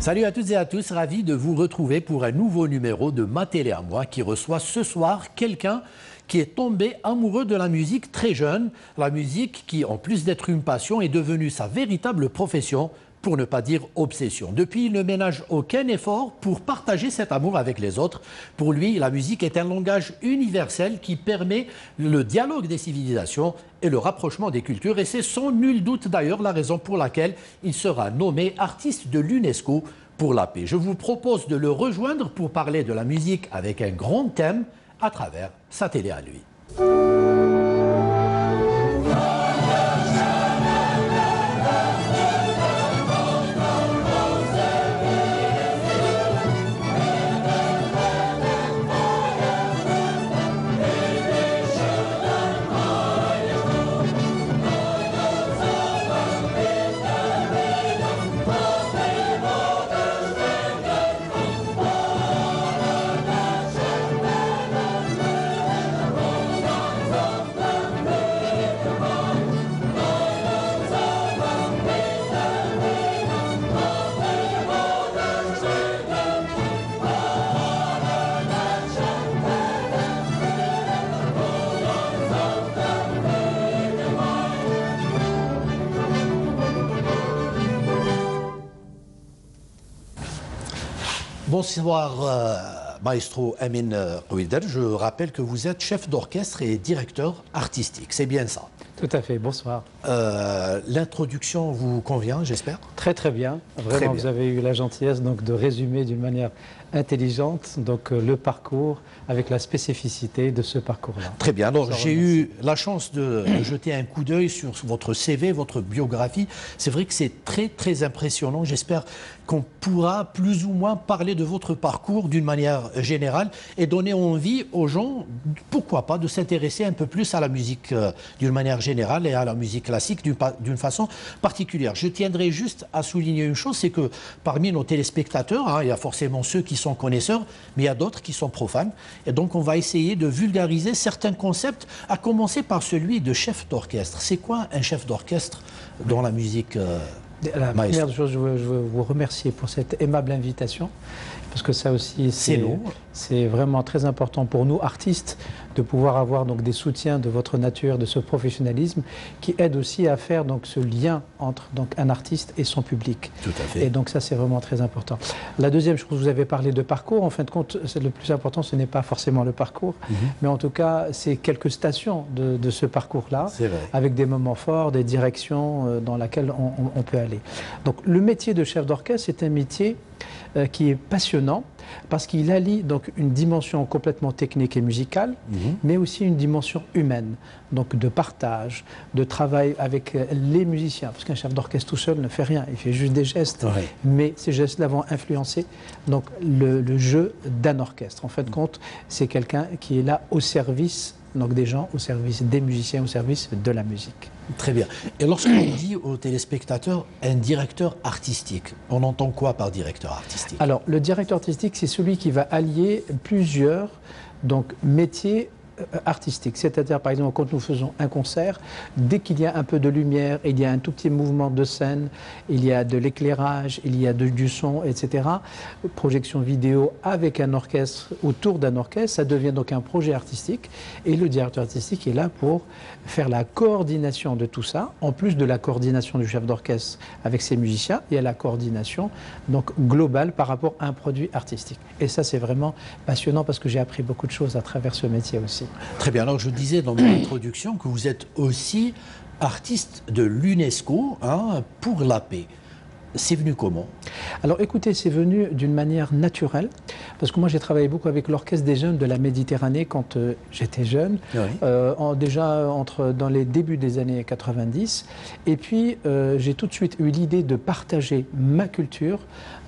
Salut à toutes et à tous, ravi de vous retrouver pour un nouveau numéro de Ma Télé à moi qui reçoit ce soir quelqu'un qui est tombé amoureux de la musique très jeune. La musique qui, en plus d'être une passion, est devenue sa véritable profession, pour ne pas dire obsession. Depuis, il ne ménage aucun effort pour partager cet amour avec les autres. Pour lui, la musique est un langage universel qui permet le dialogue des civilisations et le rapprochement des cultures. Et c'est sans nul doute d'ailleurs la raison pour laquelle il sera nommé artiste de l'UNESCO pour la paix. Je vous propose de le rejoindre pour parler de la musique avec un grand thème à travers sa télé à lui. Bonsoir, maestro Emin Ouider. Je rappelle que vous êtes chef d'orchestre et directeur artistique. C'est bien ça? Tout à fait, bonsoir. L'introduction vous convient, j'espère? Très très bien. Vraiment, très bien. Vous avez eu la gentillesse donc, de résumer d'une manière intelligente donc, le parcours avec la spécificité de ce parcours-là. Très bien. Alors, j'ai eu la chance de jeter un coup d'œil sur votre CV, votre biographie. C'est vrai que c'est très très impressionnant. J'espère qu'on pourra plus ou moins parler de votre parcours d'une manière générale et donner envie aux gens, pourquoi pas, de s'intéresser un peu plus à la musique d'une manière générale et à la musique classique d'une façon particulière. Je tiendrai juste à souligner une chose, c'est que parmi nos téléspectateurs, il y a forcément ceux qui sont connaisseurs, mais il y a d'autres qui sont profanes. Et donc on va essayer de vulgariser certains concepts, à commencer par celui de chef d'orchestre. C'est quoi un chef d'orchestre dans la musique La première chose, je veux vous remercier pour cette aimable invitation, parce que ça aussi, c'est vraiment très important pour nous, artistes, de pouvoir avoir donc, des soutiens de votre nature, de ce professionnalisme, qui aide aussi à faire donc, ce lien entre donc, un artiste et son public. Tout à fait. Et donc ça, c'est vraiment très important. La deuxième chose, vous avez parlé de parcours. En fin de compte, le plus important, ce n'est pas forcément le parcours, mais en tout cas, c'est quelques stations de ce parcours-là, avec des moments forts, des directions dans lesquelles on peut aller. Donc le métier de chef d'orchestre, c'est un métier qui est passionnant parce qu'il allie donc une dimension complètement technique et musicale, mais aussi une dimension humaine, donc de partage, de travail avec les musiciens, parce qu'un chef d'orchestre tout seul ne fait rien, il fait juste des gestes, mais ces gestes-là vont influencer donc le jeu d'un orchestre. En fin de compte, c'est quelqu'un qui est là au service donc des gens, au service des musiciens, au service de la musique. Très bien. Et lorsqu'on dit aux téléspectateurs un directeur artistique, on entend quoi par directeur artistique? Alors, le directeur artistique, c'est celui qui va allier plusieurs donc, métiers artistique. C'est-à-dire, par exemple, quand nous faisons un concert, dès qu'il y a un peu de lumière, il y a un tout petit mouvement de scène, il y a de l'éclairage, il y a du son, etc. Projection vidéo avec un orchestre, autour d'un orchestre, ça devient donc un projet artistique. Et le directeur artistique est là pour faire la coordination de tout ça, en plus de la coordination du chef d'orchestre avec ses musiciens, il y a la coordination donc globale par rapport à un produit artistique. Et ça, c'est vraiment passionnant parce que j'ai appris beaucoup de choses à travers ce métier aussi. Très bien. Alors, je disais dans mon introduction que vous êtes aussi artiste de l'UNESCO pour la paix. C'est venu comment? Alors écoutez, c'est venu d'une manière naturelle, parce que moi j'ai travaillé beaucoup avec l'Orchestre des Jeunes de la Méditerranée quand j'étais jeune, déjà dans les débuts des années 90, et puis j'ai tout de suite eu l'idée de partager ma culture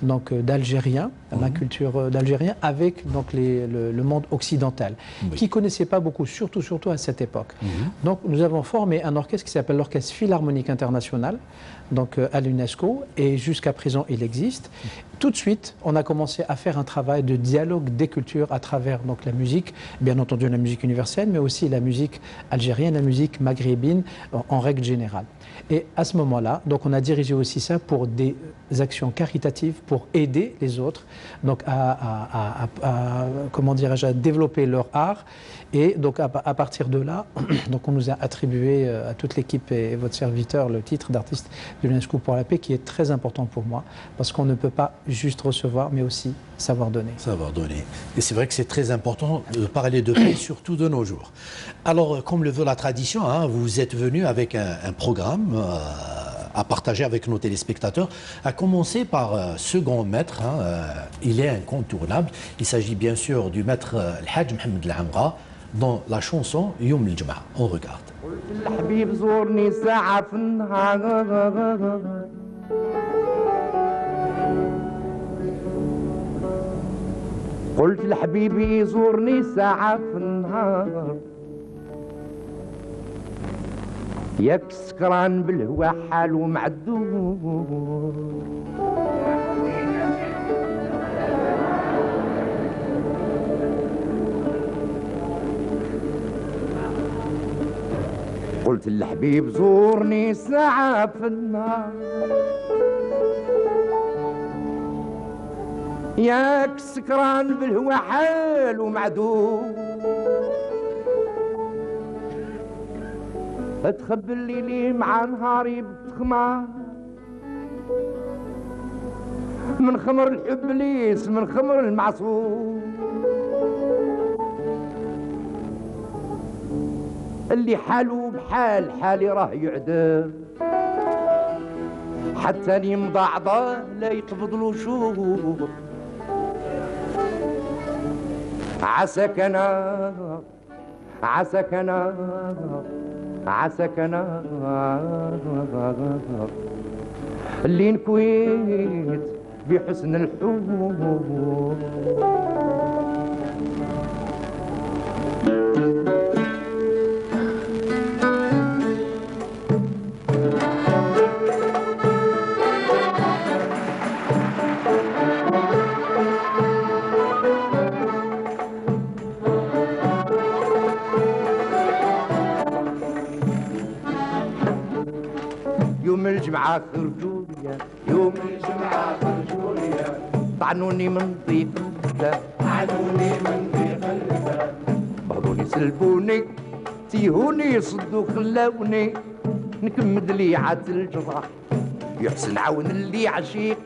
d'Algérien, ma culture d'Algérien avec donc, le monde occidental, qui ne connaissait pas beaucoup, surtout à cette époque. Donc nous avons formé un orchestre qui s'appelle l'Orchestre Philharmonique International, donc à l'UNESCO, et jusqu'à présent il existe. tout de suite, on a commencé à faire un travail de dialogue des cultures à travers donc, la musique, bien entendu la musique universelle, mais aussi la musique algérienne, la musique maghrébine en règle générale. Et à ce moment-là, donc on a dirigé aussi ça pour des actions caritatives, pour aider les autres donc comment dirais-je, à développer leur art. Et donc à partir de là, donc on nous a attribué à toute l'équipe et votre serviteur le titre d'artiste de l'UNESCO pour la paix, qui est très important pour moi, parce qu'on ne peut pas juste recevoir, mais aussi savoir donner. Savoir donner. Et c'est vrai que c'est très important de parler de paix, surtout de nos jours. Alors, comme le veut la tradition, hein, vous êtes venu avec un programme à partager avec nos téléspectateurs, à commencer par ce grand maître. Hein, il est incontournable. Il s'agit bien sûr du maître El-Hadj Mohamed El-Amra dans la chanson Youm El-Jum'a. On regarde. قلت لحبيبي زورني ساعة في النهار ياك سكران بالهوى حالو معدود قلت للحبيب زورني ساعة في النهار ياك سكران بالهوى حال ومعدود تخبي الليلي مع نهاري بالتخمار من خمر الحب ليس من خمر المعصوم اللي حالو بحال حالي راه يعدم حتى لي مضاعضة لا يقبض له شوق عساك انا عساك انا عساك انا اللي نكويت بحسن الحب يوم الجمعة خرجوا ليا يوم الجمعة خرجوا ليا طعنوني من ضيق اللسان طعنوني من ضيق اللسان بهضوني سلبوني تيهوني صدوا خلاوني نكمد لي عاد الجراح يحسن عون اللي عشيق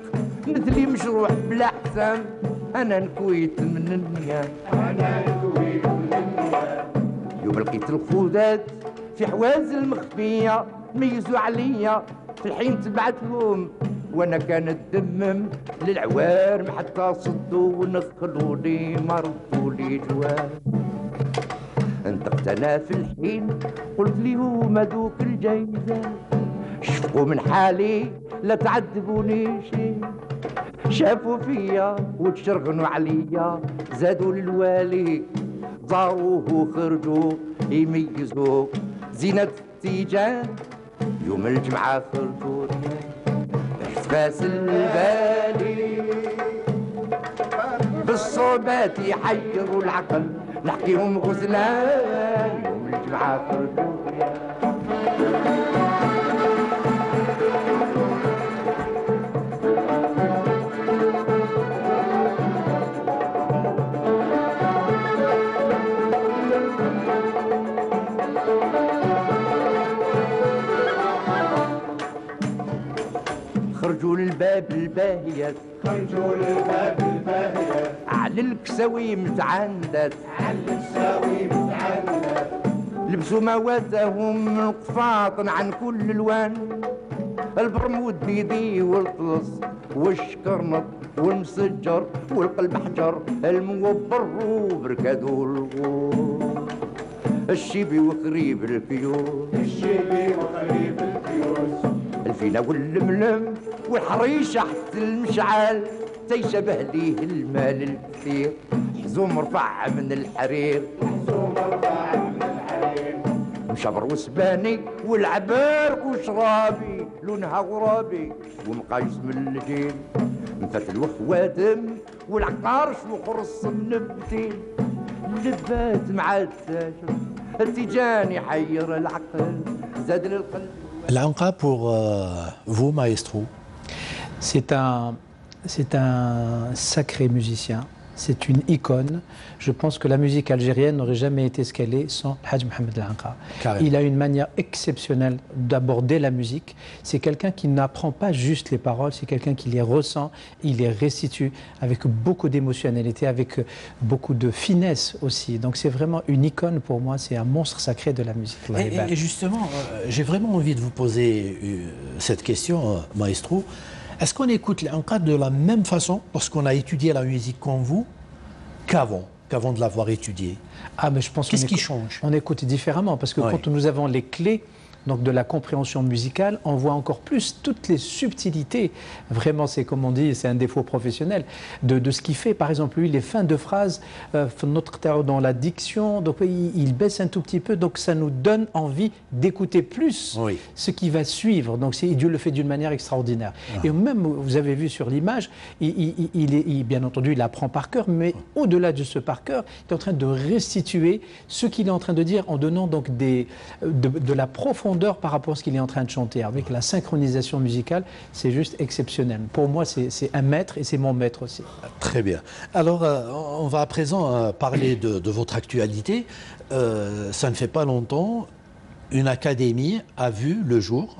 مثلي مجروح بلا حسام انا نكويت من النيام انا نكويت من النيام يوم لقيت الخوذات في حوازل مخفيه ميزوا عليا في الحين تبعتهم وانا كان الدمم للعوارم حتى صدوا ونخلوا لي مرضوا لي جواب انطقت انا في الحين قلت ليهم هذوك الجايزه شفقوا من حالي لا تعذبوني شيء شافوا فيا وتشرغنوا عليا زادوا للوالي ضاروه وخرجوا يميزوا زينة التيجان يوم الجمعة خرجوا احساس البالي بالصوبات يحيروا العقل نحكيهم غزلان يوم الجمعة خرجوا خرجوا للباب الباهية خرجوا للباب الباهية على الكساوي متعندت على الكساوي متعندت لبسوا مواتهم من قفاطن عن كل الوان البرمود بيدي والطلس والشكرنط والمسجر والقلب حجر الموبر وبركادو الغور الشيبي وخريب الكيوس الشيبي وخريب الكيوس الفينا واللملم والحريشة حتى المشعل تيشبه ليه المال الكثير حزوم رفع من الحرير حزوم رفع من الحرير مشبر وسباني والعبارك وشرابي لونها غرابي ومقايس من الجيل مثل الوخواتم والعقارش وقرص النبتين لبات مع التاجر التيجان يحير العقل زادني القلب. L'anqa pour vous, maestro? C'est un sacré musicien, c'est une icône. Je pense que la musique algérienne n'aurait jamais été ce qu'elle est sans Hadj Mohamed Lanqa. Il a une manière exceptionnelle d'aborder la musique. C'est quelqu'un qui n'apprend pas juste les paroles, c'est quelqu'un qui les ressent, il les restitue avec beaucoup d'émotionnalité, avec beaucoup de finesse aussi. Donc c'est vraiment une icône pour moi, c'est un monstre sacré de la musique. Et justement, j'ai vraiment envie de vous poser cette question, maestro. Est-ce qu'on écoute l'anqa de la même façon lorsqu'on a étudié la musique comme vous qu'avant de l'avoir étudiée? Ah, mais je pense qu'est-ce qui change? On écoute différemment parce que quand nous avons les clés donc de la compréhension musicale, on voit encore plus toutes les subtilités. Vraiment, c'est comme on dit, c'est un défaut professionnel de ce qu'il fait. Par exemple, lui, les fins de phrases, dans la diction, donc il baisse un tout petit peu, donc ça nous donne envie d'écouter plus ce qui va suivre. Donc Dieu le fait d'une manière extraordinaire. Et même, vous avez vu sur l'image, bien entendu, il apprend par cœur, mais au-delà de ce par cœur, il est en train de restituer ce qu'il est en train de dire en donnant donc de la profondeur par rapport à ce qu'il est en train de chanter. Avec la synchronisation musicale, c'est juste exceptionnel. Pour moi, c'est un maître et c'est mon maître aussi. Très bien. Alors, on va à présent parler de votre actualité. Ça ne fait pas longtemps, une académie a vu le jour,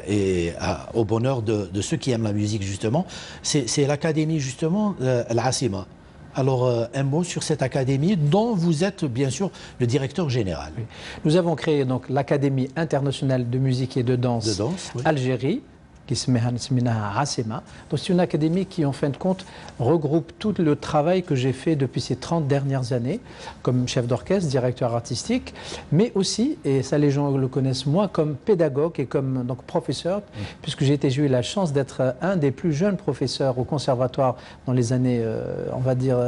et au bonheur de ceux qui aiment la musique, justement. C'est l'académie, justement, l'Asima. Alors, un mot sur cette académie dont vous êtes bien sûr le directeur général. Oui. Nous avons créé donc l'Académie internationale de musique et de danse, Algérie, qui s'appelle Asima. Donc c'est une académie qui en fin de compte regroupe tout le travail que j'ai fait depuis ces 30 dernières années comme chef d'orchestre, directeur artistique, mais aussi, et ça les gens le connaissent moi, comme pédagogue et comme donc professeur, puisque j'ai eu la chance d'être un des plus jeunes professeurs au conservatoire dans les années, on va dire,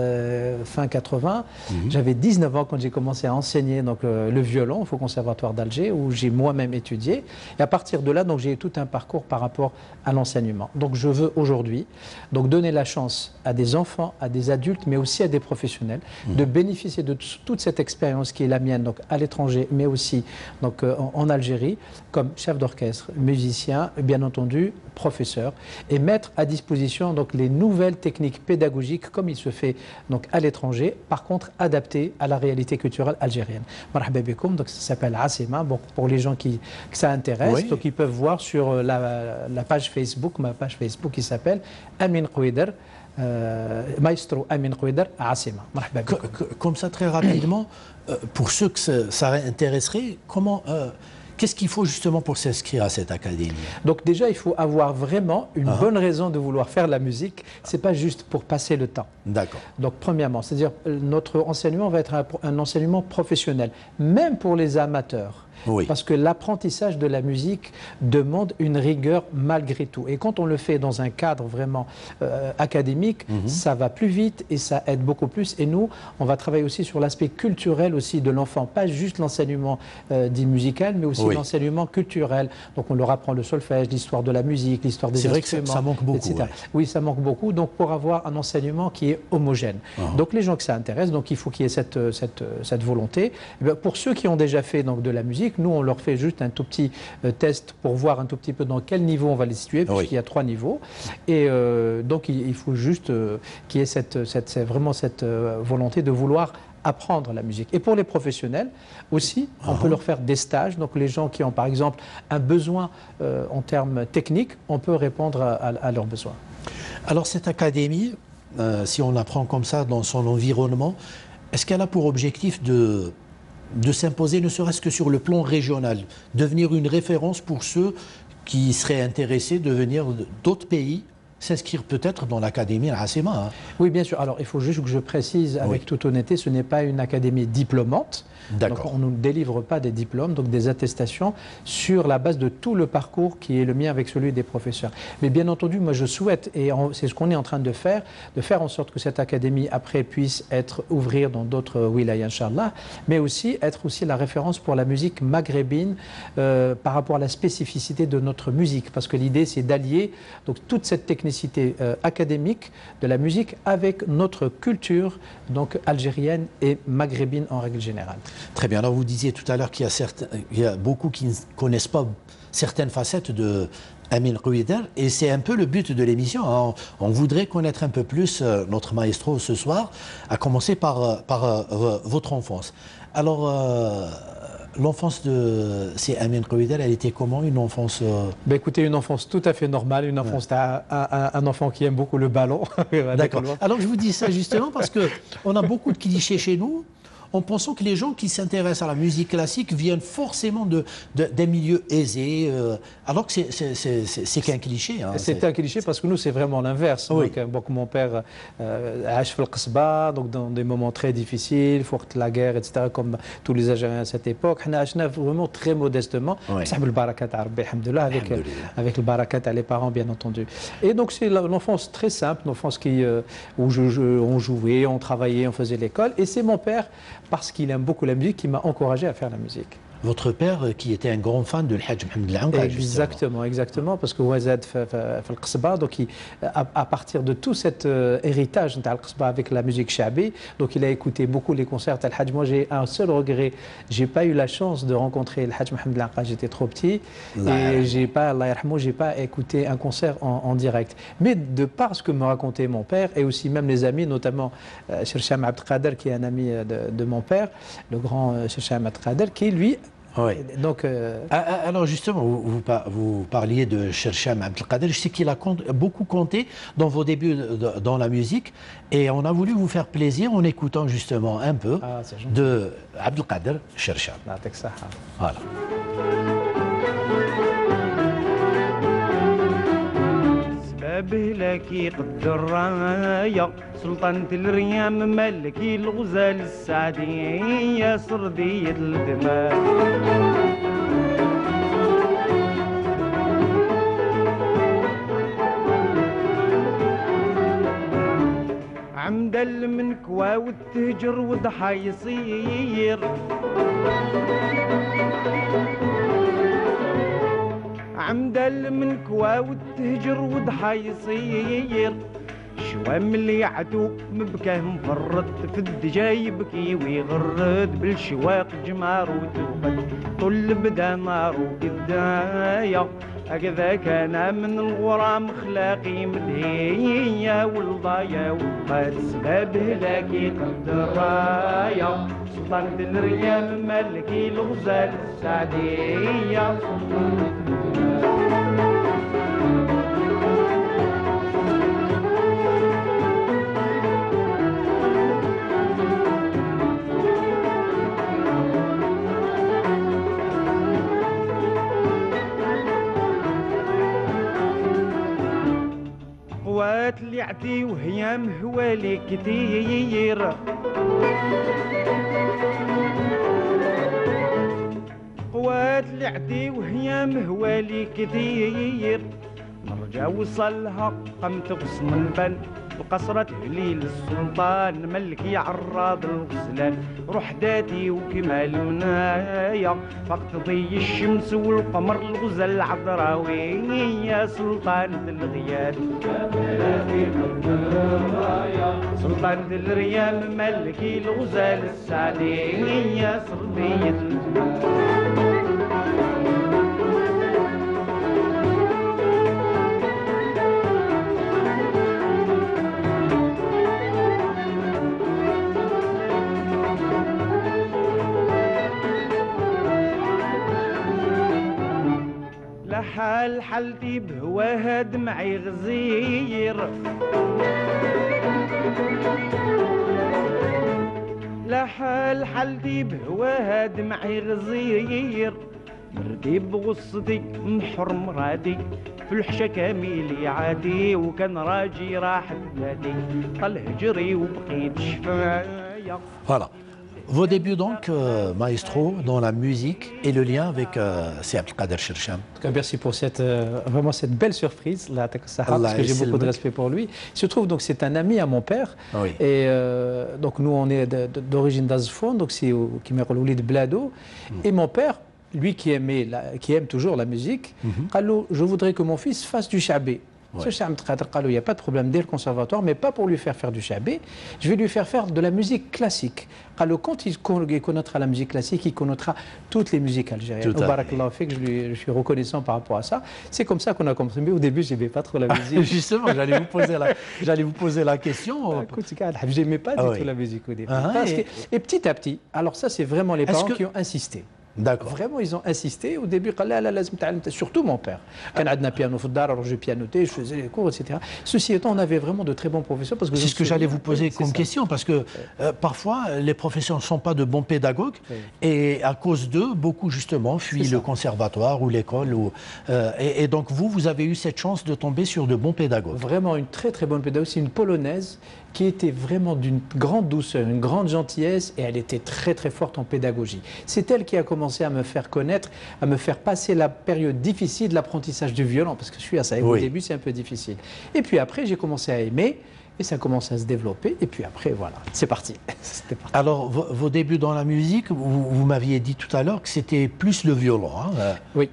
fin 80. J'avais 19 ans quand j'ai commencé à enseigner donc, le violon au conservatoire d'Alger, où j'ai moi-même étudié. Et à partir de là, donc j'ai eu tout un parcours par rapport à l'enseignement. Donc je veux aujourd'hui donc donner la chance à des enfants, à des adultes, mais aussi à des professionnels de bénéficier de toute cette expérience qui est la mienne donc à l'étranger, mais aussi donc en Algérie, comme chef d'orchestre, musicien, bien entendu professeur, et mettre à disposition donc les nouvelles techniques pédagogiques comme il se fait donc à l'étranger, par contre adaptées à la réalité culturelle algérienne. Marhaba bikoum, donc ça s'appelle Asima. Bon, pour les gens que ça intéresse, donc ils peuvent voir sur la page Facebook, ma page Facebook qui s'appelle Amin Kouider, Maestro Amin Kouider Asima. Comme ça, très rapidement, pour ceux que ça intéresserait, qu'est-ce qu'il faut justement pour s'inscrire à cette académie? Donc déjà, il faut avoir vraiment une bonne raison de vouloir faire la musique. Ce n'est pas juste pour passer le temps. D'accord. Donc premièrement, c'est-à-dire notre enseignement va être un enseignement professionnel, même pour les amateurs. Oui. Parce que l'apprentissage de la musique demande une rigueur malgré tout. Et quand on le fait dans un cadre vraiment académique, ça va plus vite et ça aide beaucoup plus. Et nous, on va travailler aussi sur l'aspect culturel aussi de l'enfant. Pas juste l'enseignement dit musical, mais aussi l'enseignement culturel. Donc on leur apprend le solfège, l'histoire de la musique, l'histoire des instruments. C'est vrai que ça manque beaucoup. Oui, ça manque beaucoup. Donc pour avoir un enseignement qui est homogène. Donc les gens que ça intéresse, donc il faut qu'il y ait cette volonté. Et bien, pour ceux qui ont déjà fait donc, de la musique, nous, on leur fait juste un tout petit test pour voir un tout petit peu dans quel niveau on va les situer, puisqu'il y a 3 niveaux. Et donc, il faut juste qu'il y ait vraiment cette volonté de vouloir apprendre la musique. Et pour les professionnels aussi, on peut leur faire des stages. Donc, les gens qui ont, par exemple, un besoin en termes techniques, on peut répondre à leurs besoins. Alors, cette académie, si on la prend comme ça dans son environnement, est-ce qu'elle a pour objectif de s'imposer, ne serait-ce que sur le plan régional, devenir une référence pour ceux qui seraient intéressés de venir d'autres pays, s'inscrire peut-être dans l'académie Asima? Oui, bien sûr. Alors, il faut juste que je précise avec toute honnêteté, ce n'est pas une académie diplômante. Donc, on ne délivre pas des diplômes, donc des attestations sur la base de tout le parcours qui est le mien avec celui des professeurs. Mais bien entendu, moi je souhaite, et c'est ce qu'on est en train de faire en sorte que cette académie après puisse ouvrir dans d'autres wilayas, Inch'Allah, mais aussi être aussi la référence pour la musique maghrébine par rapport à la spécificité de notre musique. Parce que l'idée c'est d'allier donc toute cette technique technicité académique de la musique avec notre culture donc algérienne et maghrébine en règle générale. Très bien. Alors vous disiez tout à l'heure qu'il y a beaucoup qui ne connaissent pas certaines facettes de Amine Rouider, et c'est un peu le but de l'émission. Hein. On voudrait connaître un peu plus notre maestro ce soir, à commencer par votre enfance. Alors, l'enfance de Amine Rouider, elle était comment, une enfance Ben écoutez, une enfance tout à fait normale, une enfance un enfant qui aime beaucoup le ballon. D'accord. Alors je vous dis ça justement parce qu'on a beaucoup de clichés chez nous, en pensant que les gens qui s'intéressent à la musique classique viennent forcément d'un milieu aisé, alors que c'est qu'un cliché. Hein, c'est un cliché parce que nous, c'est vraiment l'inverse. Oui. Donc, mon père a fait le Qasba, donc dans des moments très difficiles, fort la guerre, etc., comme tous les Algériens à cette époque. On a vraiment très modestement, avec le barakat à les parents, bien entendu. Et donc, c'est l'enfance très simple, une enfance où on jouait, on travaillait, on faisait l'école. Et c'est mon père, parce qu'il aime beaucoup la musique, qui m'a encouragé à faire la musique. Votre père qui était un grand fan de l'Hadj Mohamed Al-Anqa. Exactement, parce que Ouazad fait le Qasba, donc à partir de tout cet héritage de Qasba avec la musique chabi, donc il a écouté beaucoup les concerts Al-Hajj. Moi j'ai un seul regret, j'ai pas eu la chance de rencontrer le Hajj Mohamed Al-Anqa, j'étais trop petit et j'ai pas écouté un concert en direct. Mais de par ce que me racontait mon père et aussi même les amis, notamment Chercham Abdelkader qui est un ami de mon père, le grand Chercham Abdelkader, qui lui. Oui. Donc, alors justement, vous parliez de Chercham Abdelkader. Je sais qu'il a beaucoup compté dans vos débuts dans la musique, et on a voulu vous faire plaisir en écoutant justement un peu de Abdelkader Chercham. Voilà. بهلكي قد الراية سلطنة الريام ملكي الغزال السعدية سردية الدماء عمدا من كوا والتهجر وضحى يصير عمدا من كوا والتهجر وضحى يصير شوام اللي يعدو مبكاه مفرط في الدجا يبكي ويغرد بالشواق جمار وتبقد طل بدا نار وقدايا هكذا كان من الغرام خلاقي مدهية والضايا وقد سباب هلاكي قد الرايا سلطنة الريام ملكي الغزال السعدية قوات اللي عدي وهي مهوالي كتير قوات اللي عدي وهي مهوالي كتير نرجع وصلها قمت غصن البن القصرة تهليل السلطان ملكي عراض الغسلان روح داتي وكمال منايا فاقتضي الشمس والقمر الغزل العذراوي يا سلطان الغياد سلطان الريام ملكي الغزال السعدي يا سردية حال حالتي بهواها دمعي غزير لا حال حالتي بهواها دمعي غزير مردي بغصتي محر مرادي في الحشا كامل عادي وكان راجي راح بلادي طل هجري وبقيت شفايا. Voilà. Vos débuts donc, maestro, dans la musique et le lien avec Abdelkader Chercham. Merci pour vraiment cette belle surprise, là, parce que j'ai beaucoup de respect pour lui. Il se trouve donc c'est un ami à mon père. Oui. Et donc nous on est d'origine d'Azfoun, donc c'est au Kimerolouli de Blado. Et mon père, lui qui aime toujours la musique, je voudrais que mon fils fasse du chabé. Ce Cham Tqader قالوا, il n'y a pas de problème dès le conservatoire, mais pas pour lui faire du chabé. Je vais lui faire de la musique classique. Quand il connaîtra la musique classique, il connaîtra toutes les musiques algériennes. Barakallahu fik, je suis reconnaissant par rapport à ça. C'est comme ça qu'on a compris. Mais au début, je n'aimais pas trop la musique. Justement, j'allais vous poser la question. Je n'aimais pas du tout la musique au début. Et petit à petit, alors ça, c'est vraiment les parents qui ont insisté. Vraiment, ils ont insisté. Au début, surtout mon père. Quand on avait un piano, je pianotais, je faisais les cours, etc. Ceci étant, on avait vraiment de très bons professeurs. C'est ce que j'allais vous poser comme question, parce que parfois, les professeurs ne sont pas de bons pédagogues, et à cause d'eux, beaucoup justement fuient le conservatoire ou l'école. Et donc vous avez eu cette chance de tomber sur de bons pédagogues. Vraiment une très très bonne pédagogue. C'est une Polonaise qui était vraiment d'une grande douceur, une grande gentillesse, et elle était très très forte en pédagogie. C'est elle qui a commencé à me faire connaître, à me faire passer la période difficile de l'apprentissage du violon, parce que je suis à ça, et au début c'est un peu difficile. Et puis après j'ai commencé à aimer, et ça commence à se développer, et puis après voilà, c'est parti. Alors vos débuts dans la musique, vous m'aviez dit tout à l'heure que c'était plus le violon. Hein. Oui.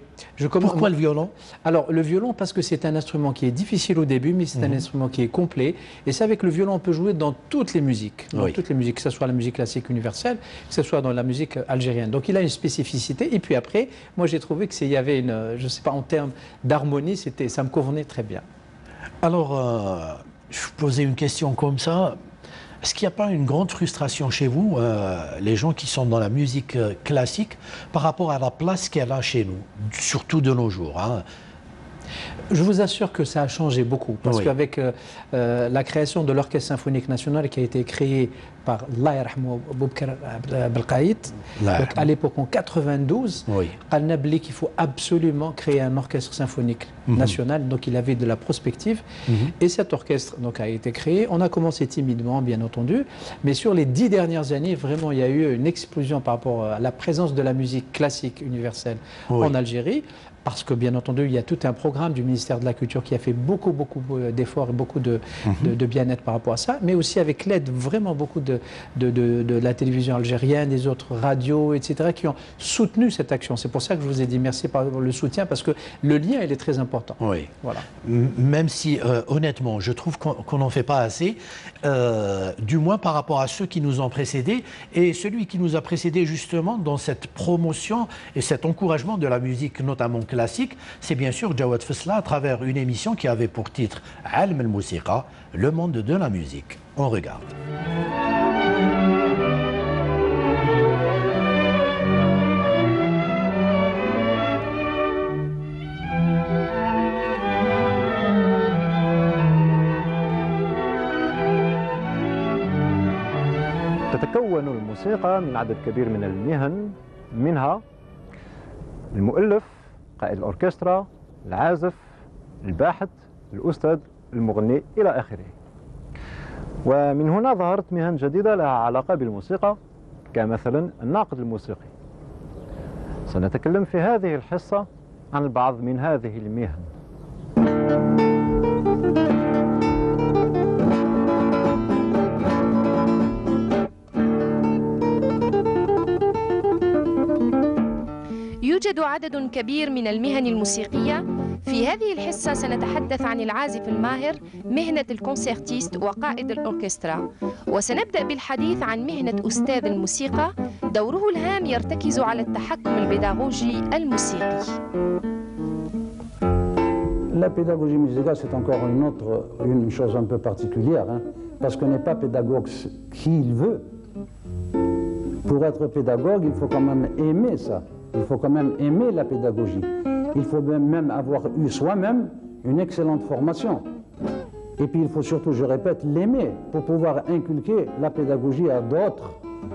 Pourquoi le violon? Alors le violon parce que c'est un instrument qui est difficile au début, mais c'est un instrument qui est complet. Et c'est avec le violon on peut jouer dans toutes les musiques, toutes les musiques, que ce soit la musique classique universelle, que ce soit dans la musique algérienne. Donc il a une spécificité. Et puis après, moi j'ai trouvé qu'il y avait une, je sais pas, en termes d'harmonie, ça me convenait très bien. Alors je vous posais une question comme ça. Est-ce qu'il n'y a pas une grande frustration chez vous, les gens qui sont dans la musique classique, par rapport à la place qu'elle a chez nous, surtout de nos jours, hein? Je vous assure que ça a changé beaucoup, parce qu'avec la création de l'Orchestre symphonique national qui a été créé par Allah yarhamou Boubkar Belkaït, à l'époque en 92, Al-Nabli qu'il faut absolument créer un orchestre symphonique national, donc il avait de la prospective, et cet orchestre donc, a été créé. On a commencé timidement, bien entendu, mais sur les 10 dernières années, vraiment il y a eu une explosion par rapport à la présence de la musique classique universelle en Algérie. Parce que, bien entendu, il y a tout un programme du ministère de la Culture qui a fait beaucoup d'efforts et beaucoup de bien-être par rapport à ça, mais aussi avec l'aide vraiment beaucoup de la télévision algérienne, des autres radios, etc., qui ont soutenu cette action. C'est pour ça que je vous ai dit merci pour le soutien, parce que le lien, il est très important. Oui. Voilà. Même si, honnêtement, je trouve qu'on n'en fait pas assez, du moins par rapport à ceux qui nous ont précédés, et celui qui nous a précédés justement dans cette promotion et cet encouragement de la musique, notamment classique, c'est bien sûr Jawad Fessla à travers une émission qui avait pour titre Alm al-Musiqa, le monde de la musique. On regarde. تتكون الموسيقى من عدد كبير من المهن، منها المؤلف، قائد الأوركسترا، العازف، الباحث، الأستاذ، المغني إلى آخره. ومن هنا ظهرت مهن جديدة لها علاقة بالموسيقى، كمثلا الناقد الموسيقي. سنتكلم في هذه الحصة عن البعض من هذه المهن. يوجد عدد كبير من المهن الموسيقية. في هذه الحصة سنتحدث عن العازف الماهر، مهنة الكونسيرتيست وقائد الأوركسترا، وسنبدأ بالحديث عن مهنة أستاذ الموسيقى. دوره الهام يرتكز على التحكم البيداغوجي الموسيقي. La pédagogie musicale, c'est encore une chose un peu particulière, hein, parce qu'on n'est pas pédagogue qui il veut. Pour être pédagogue, il faut quand même aimer ça. Il faut quand même aimer la pédagogie. Il faut même avoir eu soi-même une excellente formation. Et puis il faut surtout, je répète, l'aimer pour pouvoir inculquer la pédagogie à d'autres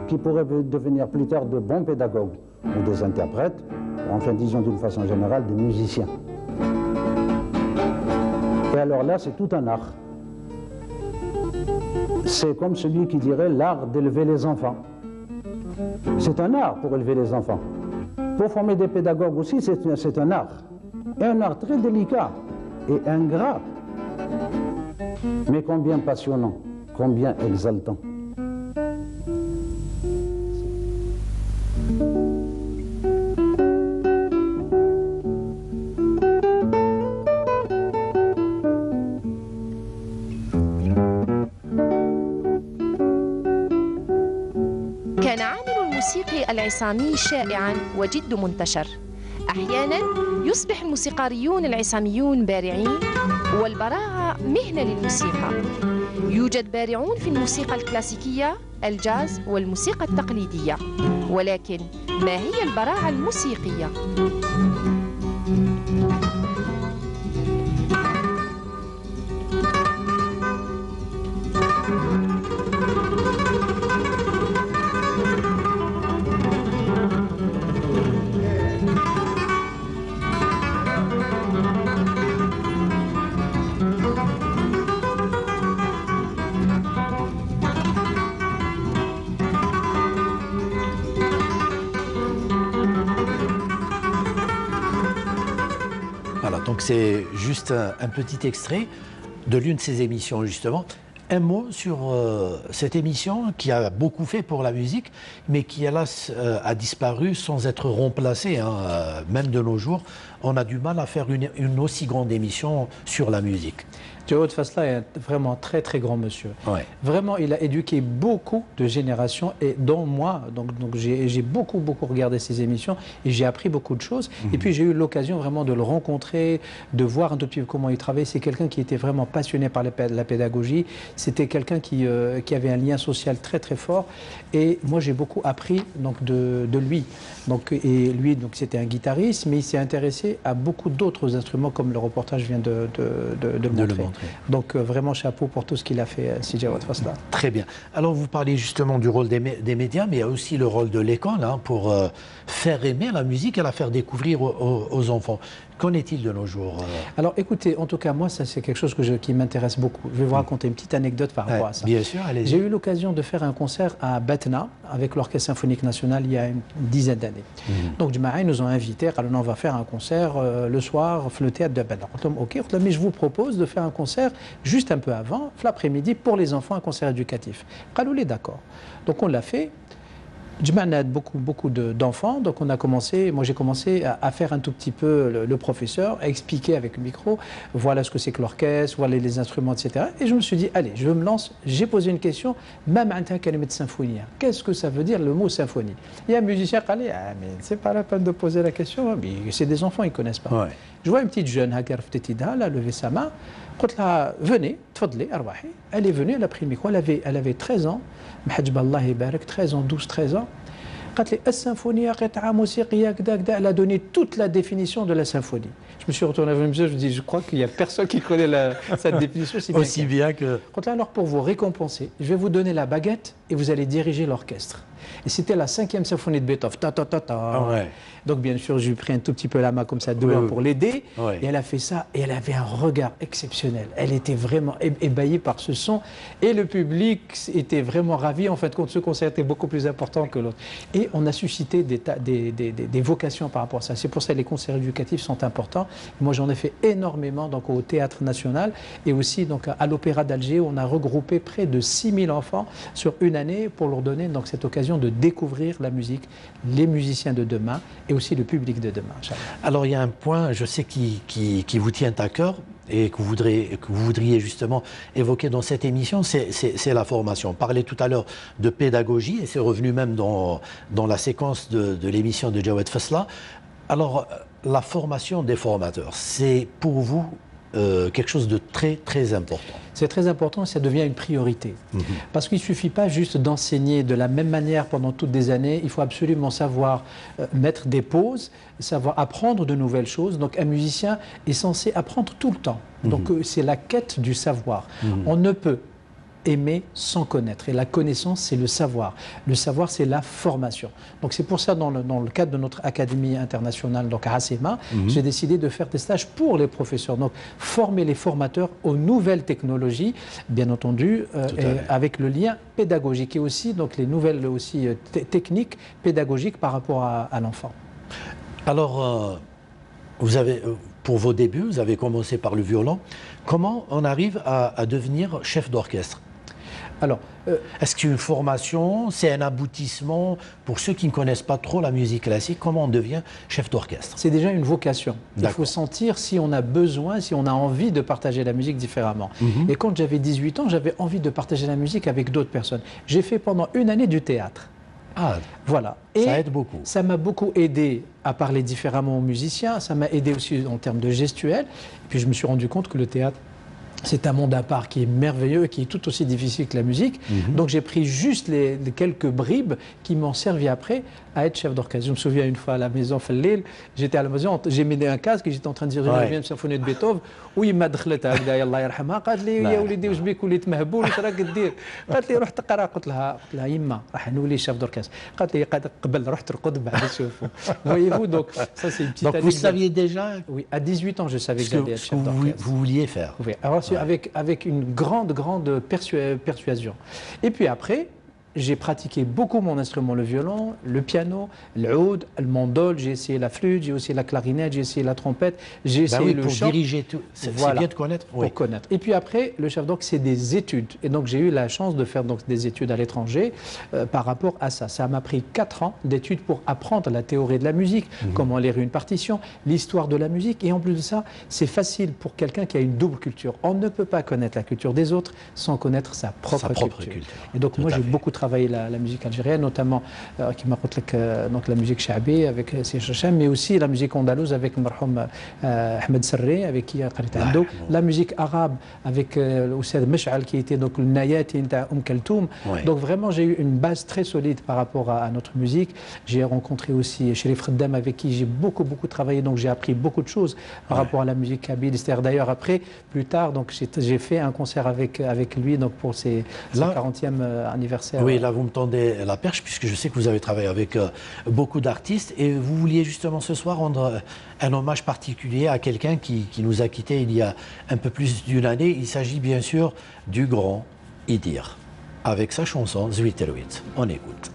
qui pourraient devenir plus tard de bons pédagogues ou des interprètes, ou enfin disons d'une façon générale des musiciens. Et alors là, c'est tout un art. C'est comme celui qui dirait l'art d'élever les enfants. C'est un art pour élever les enfants. Pour former des pédagogues aussi, c'est un art. Et un art très délicat et ingrat, mais combien passionnant, combien exaltant. الموسيقي العصامي شائعاً وجد منتشر. أحياناً يصبح الموسيقاريون العصاميون بارعين، والبراعة مهنة للموسيقى. يوجد بارعون في الموسيقى الكلاسيكية، الجاز والموسيقى التقليدية، ولكن ما هي البراعة الموسيقية؟ Donc c'est juste un petit extrait de l'une de ces émissions justement. Un mot sur cette émission qui a beaucoup fait pour la musique, mais qui hélas a disparu sans être remplacée. Même de nos jours, on a du mal à faire une aussi grande émission sur la musique. Jawad Fasla est vraiment très très grand monsieur. Ouais. Vraiment, il a éduqué beaucoup de générations et dont moi. Donc j'ai beaucoup regardé ses émissions et j'ai appris beaucoup de choses. Et puis j'ai eu l'occasion vraiment de le rencontrer, de voir un tout petit peu comment il travaillait. C'est quelqu'un qui était vraiment passionné par la pédagogie. C'était quelqu'un qui avait un lien social très très fort. Et moi j'ai beaucoup appris donc de lui. Et lui donc c'était un guitariste, mais il s'est intéressé à beaucoup d'autres instruments comme le reportage vient de le montrer. Donc vraiment chapeau pour tout ce qu'il a fait, Si Jawad Fasla. Très bien. Alors vous parlez justement du rôle des médias, mais il y a aussi le rôle de l'école pour faire aimer la musique et la faire découvrir aux enfants. Qu'en est-il de nos jours Alors écoutez, en tout cas moi ça c'est quelque chose qui m'intéresse beaucoup. Je vais vous raconter une petite anecdote par rapport à ça. Bien sûr, allez-y. J'ai eu l'occasion de faire un concert à Batna avec l'Orchestre Symphonique National il y a une dizaine d'années. Donc ils nous ont invités, alors on va faire un concert le soir le théâtre de Batna. Ok, mais je vous propose de faire un concert juste un peu avant, l'après-midi, pour les enfants, un concert éducatif. Alors d'accord. Donc on l'a fait. On a beaucoup d'enfants, donc on a commencé, moi j'ai commencé à faire un tout petit peu le professeur, à expliquer avec le micro, voilà ce que c'est que l'orchestre, voilà les instruments, etc. Et je me suis dit, allez, je me lance, j'ai posé une question, même un kalimat symphonie. Qu'est-ce que ça veut dire le mot symphonie? Il y a un musicien qui a dit, ah mais c'est pas la peine de poser la question, c'est des enfants, ils ne connaissent pas. Ouais. Je vois une petite jeune, elle a levé sa main, venez, tfadli, arwahi. Elle est venue, elle a pris le micro, elle avait 13 ans, 13 ans, 12, 13 ans. Elle a donné toute la définition de la symphonie. Je me suis retourné vers le monsieur, je me dis, je crois qu'il n'y a personne qui connaît cette définition aussi bien que... Alors pour vous récompenser, je vais vous donner la baguette et vous allez diriger l'orchestre. Et c'était la 5e symphonie de Beethoven. Ouais. Donc bien sûr, j'ai pris un tout petit peu la main comme ça, pour l'aider. Ouais. Et elle a fait ça et elle avait un regard exceptionnel. Elle était vraiment ébahie par ce son. Et le public était vraiment ravi. En fin de compte, ce concert était beaucoup plus important que l'autre. Et on a suscité des vocations par rapport à ça. C'est pour ça que les concerts éducatifs sont importants. Moi, j'en ai fait énormément donc, au Théâtre National et aussi donc, à l'Opéra d'Alger. Où on a regroupé près de 6000 enfants sur une année pour leur donner donc, cette occasion de découvrir la musique, les musiciens de demain et aussi le public de demain. Alors il y a un point, je sais, qui vous tient à cœur et que vous voudriez justement évoquer dans cette émission, c'est la formation. On parlait tout à l'heure de pédagogie et c'est revenu même dans la séquence de l'émission de Jawad Fasla. Alors la formation des formateurs, c'est pour vous quelque chose de très très important. C'est très important et ça devient une priorité. Parce qu'il ne suffit pas juste d'enseigner de la même manière pendant toutes des années, il faut absolument savoir mettre des pauses, savoir apprendre de nouvelles choses. Donc un musicien est censé apprendre tout le temps. Donc c'est la quête du savoir. On ne peut aimer sans connaître. Et la connaissance, c'est le savoir. Le savoir, c'est la formation. Donc c'est pour ça, dans le cadre de notre Académie internationale, donc à ACEMA, j'ai décidé de faire des stages pour les professeurs. Donc former les formateurs aux nouvelles technologies, bien entendu, avec le lien pédagogique et aussi donc, les nouvelles aussi, techniques pédagogiques par rapport à l'enfant. Alors, vous avez... Pour vos débuts, vous avez commencé par le violon. Comment on arrive à devenir chef d'orchestre? Alors, est-ce qu'une formation, c'est un aboutissement pour ceux qui ne connaissent pas trop la musique classique? Comment on devient chef d'orchestre? C'est déjà une vocation. Il faut sentir si on a besoin, si on a envie de partager la musique différemment. Et quand j'avais 18 ans, j'avais envie de partager la musique avec d'autres personnes. J'ai fait pendant une année du théâtre. Ah, voilà. Et ça aide beaucoup. Ça m'a beaucoup aidé à parler différemment aux musiciens, ça m'a aidé aussi en termes de gestuelle. Et puis je me suis rendu compte que le théâtre, c'est un monde à part qui est merveilleux et qui est tout aussi difficile que la musique. Donc j'ai pris juste les quelques bribes qui m'ont servi après à être chef d'orchestre. Je me souviens une fois à la maison, j'étais à la maison, j'ai mis un casque et j'étais en train de diriger une symphonie de Beethoven. Oui, m'a دخلت هكذا الله يرحمها قالت لي يا وليدي واش بيك وليت مهبول واش راك دير؟ قالت لي روح تقرا قلت لها يما راح نولي chef d'orchestre. قالت لي قبل روح ترقد بعد نشوفوا. Voyez-vous, donc ça c'est une petite Donc vous saviez déjà? Oui, à 18 ans je savais que j'allais être chef d'orchestre. Vous vouliez faire? Oui, alors avec une grande persuasion. Et puis après, j'ai pratiqué beaucoup mon instrument, le violon, le piano, l'oud, le mandol, j'ai essayé la flûte, j'ai essayé la clarinette, j'ai essayé la trompette, j'ai essayé le chant. Pour diriger tout, c'est bien de connaître. Pour connaître. Et puis après, le chef d'orchestre, c'est des études. Et donc j'ai eu la chance de faire donc, des études à l'étranger par rapport à ça. Ça m'a pris 4 ans d'études pour apprendre la théorie de la musique, comment lire une partition, l'histoire de la musique. Et en plus de ça, c'est facile pour quelqu'un qui a une double culture. On ne peut pas connaître la culture des autres sans connaître sa propre culture. Et donc moi, j'ai beaucoup travaillé la musique algérienne, notamment qui m'a donc la musique chabi avec Seyed Chacham, mais aussi la musique andalouse avec Marhoum Ahmed Serré, avec qui la musique arabe avec Oussed Mesh'al qui était donc le Nayati de Kaltoum. Donc vraiment, j'ai eu une base très solide par rapport à notre musique. J'ai rencontré aussi Chérif Khaddam avec qui j'ai beaucoup travaillé, donc j'ai appris beaucoup de choses par rapport à la musique kabyle. C'est-à-dire d'ailleurs après, plus tard, donc j'ai fait un concert avec lui donc pour son 40e anniversaire. Oui, là vous me tendez la perche puisque je sais que vous avez travaillé avec beaucoup d'artistes et vous vouliez justement ce soir rendre un hommage particulier à quelqu'un qui nous a quittés il y a un peu plus d'une année. Il s'agit bien sûr du grand Idir avec sa chanson Zwiteruit. On écoute.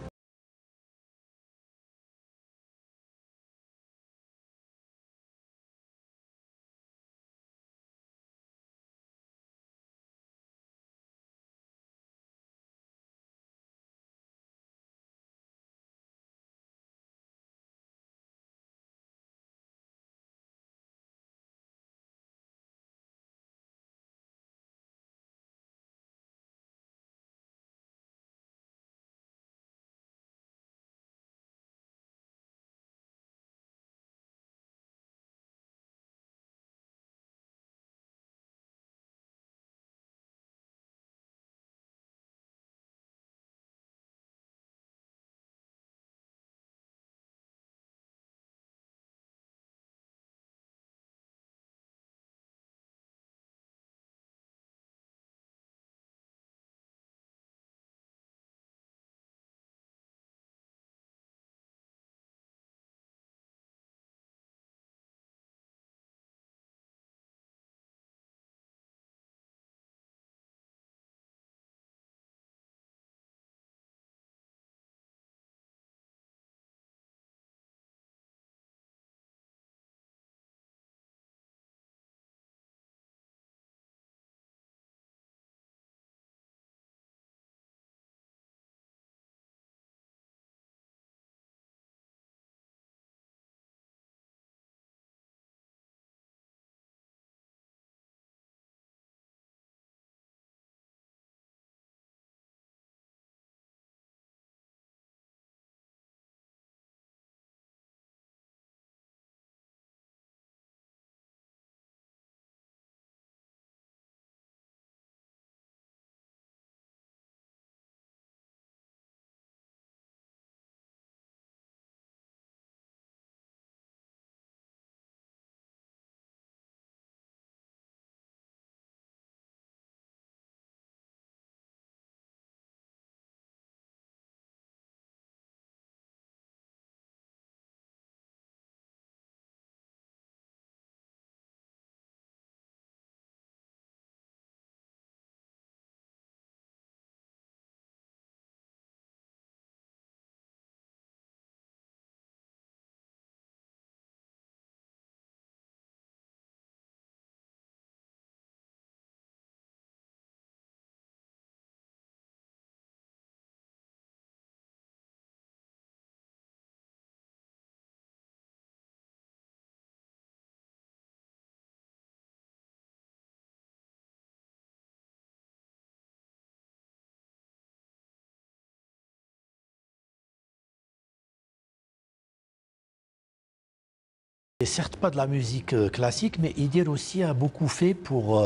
Et certes pas de la musique classique, mais Idir aussi a beaucoup fait pour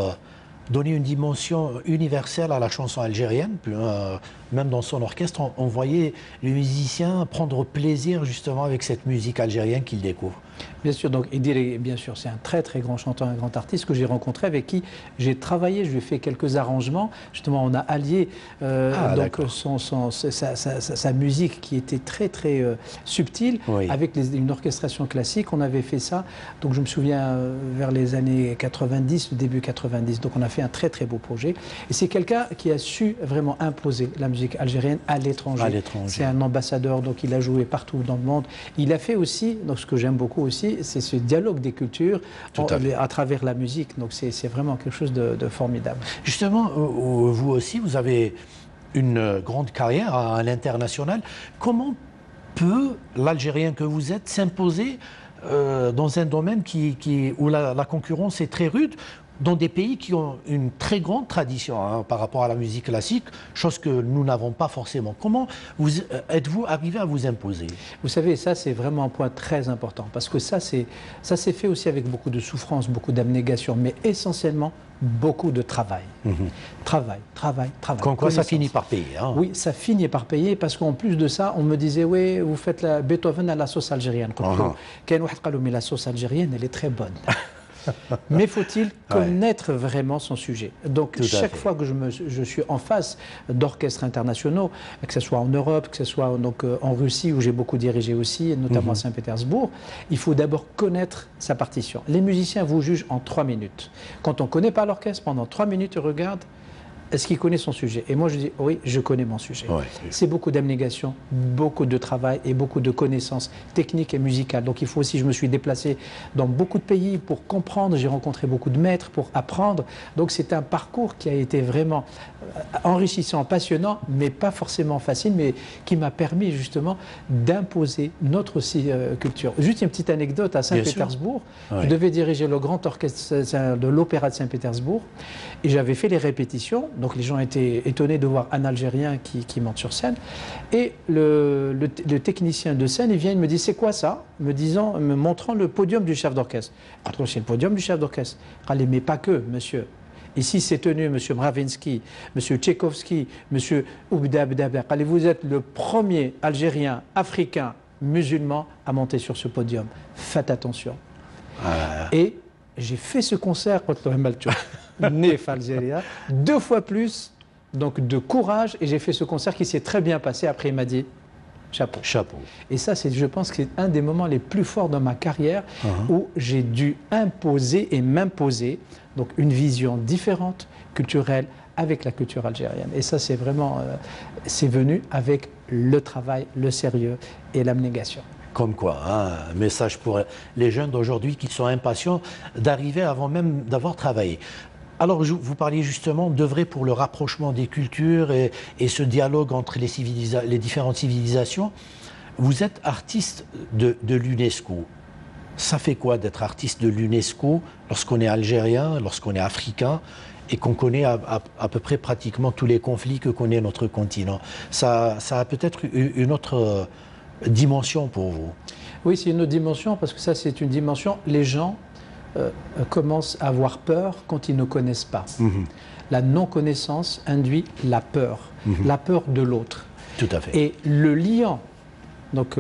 donner une dimension universelle à la chanson algérienne. Même dans son orchestre, on voyait les musiciens prendre plaisir justement avec cette musique algérienne qu'ils découvrent. Bien sûr, donc Idir, bien sûr, c'est un très très grand chanteur, un grand artiste que j'ai rencontré, avec qui j'ai travaillé, je lui ai fait quelques arrangements. Justement, on a allié donc sa musique qui était très très subtile, oui, avec une orchestration classique. On avait fait ça, donc je me souviens vers les années 90, début 90. Donc on a fait un très très beau projet. Et c'est quelqu'un qui a su vraiment imposer la musique algérienne à l'étranger. C'est un ambassadeur, donc il a joué partout dans le monde. Il a fait aussi, donc ce que j'aime beaucoup aussi, c'est ce dialogue des cultures à travers la musique. Donc c'est vraiment quelque chose de formidable. Justement, vous aussi, vous avez une grande carrière à l'international. Comment peut l'Algérien que vous êtes s'imposer dans un domaine où la concurrence est très rude, dans des pays qui ont une très grande tradition par rapport à la musique classique, chose que nous n'avons pas forcément. Comment êtes-vous arrivé à vous imposer? Vous savez, ça c'est vraiment un point très important, parce que ça s'est fait aussi avec beaucoup de souffrance, beaucoup d'abnégation, mais essentiellement beaucoup de travail. Travail. Comme quoi ça finit par payer. Oui, ça finit par payer, parce qu'en plus de ça, on me disait, oui, vous faites Beethoven à la sauce algérienne. Mais la sauce algérienne, elle est très bonne. Mais faut-il connaître vraiment son sujet? Donc chaque fois que je suis en face d'orchestres internationaux, que ce soit en Europe, que ce soit donc, en Russie où j'ai beaucoup dirigé aussi, notamment à Saint-Pétersbourg, il faut d'abord connaître sa partition. Les musiciens vous jugent en 3 minutes. Quand on ne connaît pas l'orchestre, pendant 3 minutes, ils regardent. Est-ce qu'il connaît son sujet? Et moi, je dis, oui, je connais mon sujet. C'est beaucoup d'abnégation, beaucoup de travail et beaucoup de connaissances techniques et musicales. Donc il faut aussi, je me suis déplacé dans beaucoup de pays pour comprendre. J'ai rencontré beaucoup de maîtres pour apprendre. Donc c'est un parcours qui a été vraiment enrichissant, passionnant, mais pas forcément facile, mais qui m'a permis justement d'imposer notre aussi culture. Juste une petite anecdote, à Saint-Pétersbourg, je devais diriger le grand orchestre de l'Opéra de Saint-Pétersbourg et j'avais fait les répétitions. Donc les gens étaient étonnés de voir un Algérien qui monte sur scène. Et le technicien de scène, il vient, il me dit, c'est quoi ça? Me montrant le podium du chef d'orchestre. Alors c'est le podium du chef d'orchestre. Mais pas que, monsieur. Ici, c'est tenu M. Mravinsky, M. Tchaïkovski, M. Oubdabdabda. Vous êtes le premier Algérien, africain, musulman à monter sur ce podium. Faites attention. Et j'ai fait ce concert Nef Algérie, 2 fois plus donc de courage, et j'ai fait ce concert qui s'est très bien passé. Après il m'a dit chapeau. Et ça, je pense que c'est un des moments les plus forts dans ma carrière où j'ai dû imposer et m'imposer donc une vision différente, culturelle, avec la culture algérienne. Et ça, c'est vraiment, c'est venu avec le travail, le sérieux et l'abnégation. Comme quoi, un message pour les jeunes d'aujourd'hui qui sont impatients d'arriver avant même d'avoir travaillé. Alors, vous parliez justement d'œuvrer pour le rapprochement des cultures et ce dialogue entre les différentes civilisations. Vous êtes artiste de l'UNESCO. Ça fait quoi d'être artiste de l'UNESCO lorsqu'on est algérien, lorsqu'on est africain et qu'on connaît à peu près pratiquement tous les conflits que connaît notre continent? Ça a peut-être une autre dimension pour vous? Oui, c'est une autre dimension, parce que ça, c'est une dimension, les gens commencent à avoir peur quand ils ne connaissent pas. La non-connaissance induit la peur de l'autre. Tout à fait. Et le liant, donc,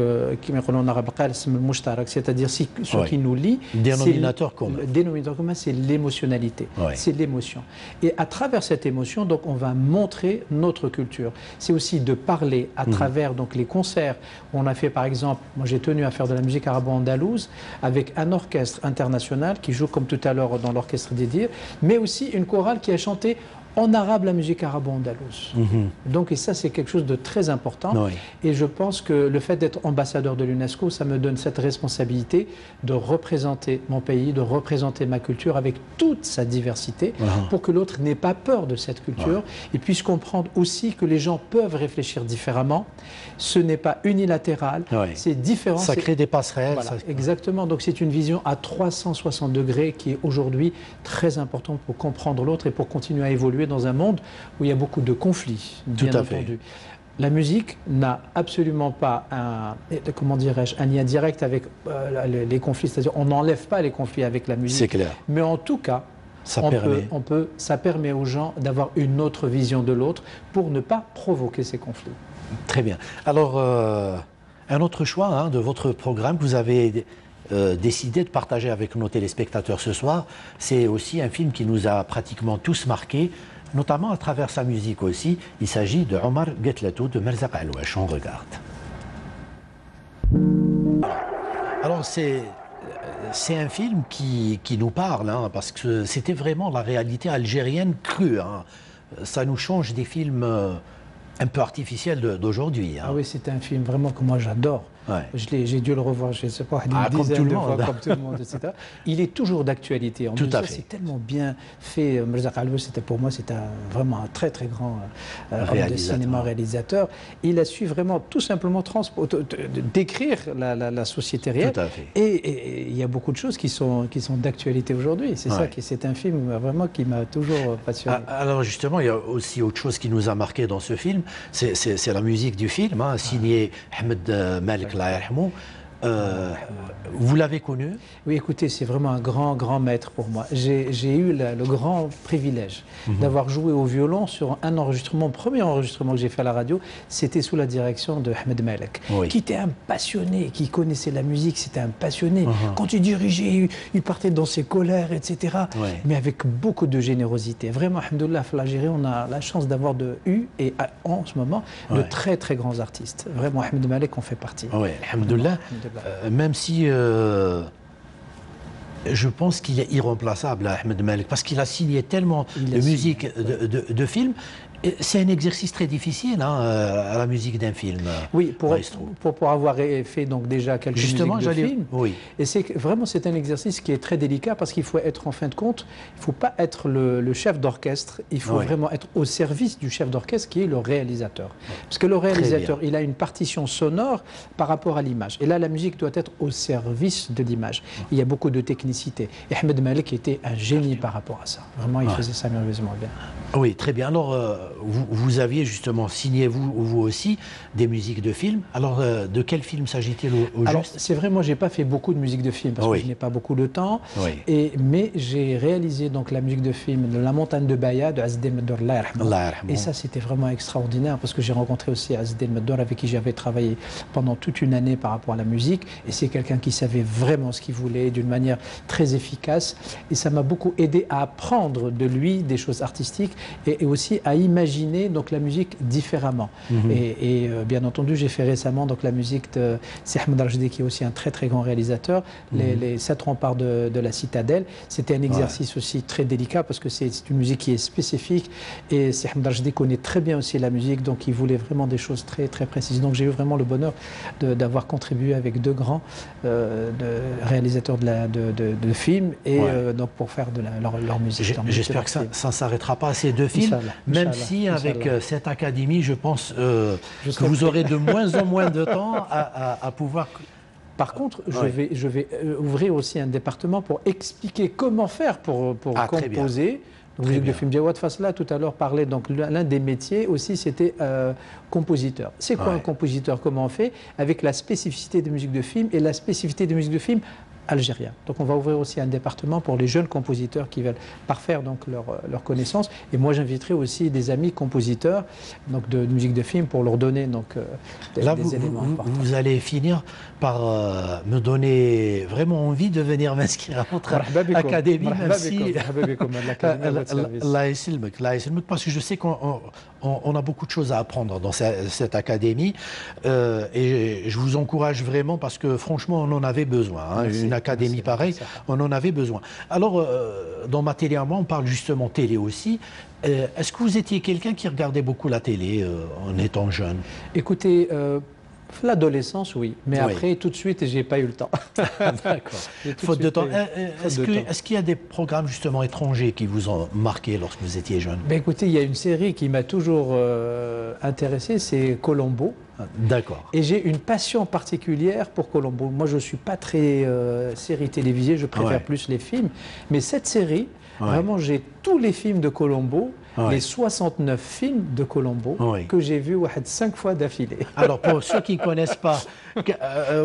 c'est-à-dire ce qui nous lie, dénominateur commun, c'est l'émotionnalité, c'est l'émotion. Et à travers cette émotion, donc, on va montrer notre culture. C'est aussi de parler à travers donc, les concerts. On a fait par exemple, moi j'ai tenu à faire de la musique arabo-andalouse avec un orchestre international qui joue comme tout à l'heure dans l'orchestre d'Idir, mais aussi une chorale qui a chanté en arabe la musique arabo-andalouse. Donc, et ça, c'est quelque chose de très important. Et je pense que le fait d'être ambassadeur de l'UNESCO, ça me donne cette responsabilité de représenter mon pays, de représenter ma culture avec toute sa diversité, pour que l'autre n'ait pas peur de cette culture et puisse comprendre aussi que les gens peuvent réfléchir différemment. Ce n'est pas unilatéral, c'est différent. Ça crée des passerelles. Voilà, exactement. Donc, c'est une vision à 360 degrés qui est aujourd'hui très importante pour comprendre l'autre et pour continuer à évoluer dans un monde où il y a beaucoup de conflits, bien entendu. La musique n'a absolument pas comment dirais-je, un lien direct avec les conflits. C'est-à-dire, on n'enlève pas les conflits avec la musique. C'est clair. Mais en tout cas, ça permet aux gens d'avoir une autre vision de l'autre pour ne pas provoquer ces conflits. Très bien. Alors, un autre choix de votre programme que vous avez décidé de partager avec nos téléspectateurs ce soir, c'est aussi un film qui nous a pratiquement tous marqués, notamment à travers sa musique aussi. Il s'agit de Omar Guetlatou de Merzaq Alouache. On regarde. Alors c'est un film qui nous parle, parce que c'était vraiment la réalité algérienne crue. Ça nous change des films un peu artificiels d'aujourd'hui. Ah oui, c'est un film vraiment que moi j'adore. Ouais. J'ai dû le revoir, je ne sais pas, une dizaine de fois, comme tout le monde, etc. Il est toujours d'actualité. En plus, c'est tellement bien fait. Merzaq Alouache, pour moi, c'était vraiment un très très grand homme de cinéma réalisateur. Il a su vraiment tout simplement décrire la société réelle. Tout à fait. Et il y a beaucoup de choses qui sont d'actualité aujourd'hui. C'est ça qui, c'est un film vraiment qui m'a toujours passionné. Alors justement, il y a aussi autre chose qui nous a marqué dans ce film, c'est la musique du film, signée Ahmed Malik. Vous l'avez connu? Oui, écoutez, c'est vraiment un grand maître pour moi. J'ai eu le grand privilège d'avoir joué au violon sur un enregistrement, premier enregistrement que j'ai fait à la radio, c'était sous la direction de Ahmed Malik, qui était un passionné, qui connaissait la musique, c'était un passionné. Quand il dirigeait, il partait dans ses colères, etc. Mais avec beaucoup de générosité. Vraiment, alhamdoulilah, en Algérie, on a la chance d'avoir en ce moment, de très très grands artistes. Vraiment, Ahmed Malik en fait partie. Oui, alhamdoulilah. Même si je pense qu'il est irremplaçable, Ahmed Malik, parce qu'il a signé tellement de musique de films. C'est un exercice très difficile, à la musique d'un film. Oui, pour avoir fait donc déjà quelques musiques de films. Oui. Et c'est un exercice qui est très délicat parce qu'il faut être, en fin de compte, il ne faut pas être le chef d'orchestre, il faut vraiment être au service du chef d'orchestre qui est le réalisateur. Parce que le réalisateur, il a une partition sonore par rapport à l'image. Et là, la musique doit être au service de l'image. Il y a beaucoup de technicité. Et Ahmed Malik était un génie par rapport à ça. Vraiment, il faisait ça merveilleusement bien. Oui, très bien. Alors, vous aviez justement signé, vous aussi, des musiques de films. Alors, de quel film s'agit-il au juste? C'est vrai, moi, je n'ai pas fait beaucoup de musique de film parce que je n'ai pas beaucoup de temps. Mais j'ai réalisé donc la musique de film La montagne de Baya de Azdin Meddour. Et ça, c'était vraiment extraordinaire parce que j'ai rencontré aussi Azdin Meddour avec qui j'avais travaillé pendant toute une année par rapport à la musique. Et c'est quelqu'un qui savait vraiment ce qu'il voulait d'une manière très efficace. Et ça m'a beaucoup aidé à apprendre de lui des choses artistiques et aussi à imaginer donc la musique différemment. Et bien entendu, j'ai fait récemment donc la musique de Ahmed Rajdi, qui est aussi un très très grand réalisateur, les 7 remparts de la Citadelle. C'était un exercice aussi très délicat parce que c'est une musique qui est spécifique et Ahmed Rajdi connaît très bien aussi la musique, donc il voulait vraiment des choses très très précises. Donc j'ai eu vraiment le bonheur d'avoir contribué avec 2 grands réalisateurs de films et donc pour faire de leur musique. J'espère que ça ne s'arrêtera pas à ces 2 films, même si avec cette académie, je pense que vous aurez de moins en moins de temps à pouvoir... Par contre, je vais ouvrir aussi un département pour expliquer comment faire pour composer. La musique de film. Jawad Fasla, tout à l'heure, parlait, donc l'un des métiers aussi, c'était compositeur. C'est quoi un compositeur? Comment on fait? Avec la spécificité des musiques de film et la spécificité des musiques de film algérien. Donc on va ouvrir aussi un département pour les jeunes compositeurs qui veulent parfaire donc leur connaissance. Et moi j'inviterai aussi des amis compositeurs donc de musique de film pour leur donner donc des éléments importants. Vous allez finir par me donner vraiment envie de venir m'inscrire à votre académie, même si parce que je sais qu'on a beaucoup de choses à apprendre dans cette académie et je vous encourage vraiment parce que franchement on en avait besoin. Une académie pareille, on en avait besoin. Alors, dans ma télé à moi, on parle justement télé aussi. Est-ce que vous étiez quelqu'un qui regardait beaucoup la télé en étant jeune? Écoutez, l'adolescence, oui. Mais après, tout de suite, j'ai pas eu le temps. D'accord. Faute de temps. Est-ce qu'il y a des programmes justement étrangers qui vous ont marqué lorsque vous étiez jeune? Écoutez, il y a une série qui m'a toujours intéressé, c'est Colombo. D'accord. Et j'ai une passion particulière pour Colombo. Moi, je ne suis pas très série télévisée, je préfère plus les films. Mais cette série, vraiment, j'ai tous les films de Colombo les 69 films de Colombo que j'ai vus 5 fois d'affilée. Alors, pour ceux qui ne connaissent pas,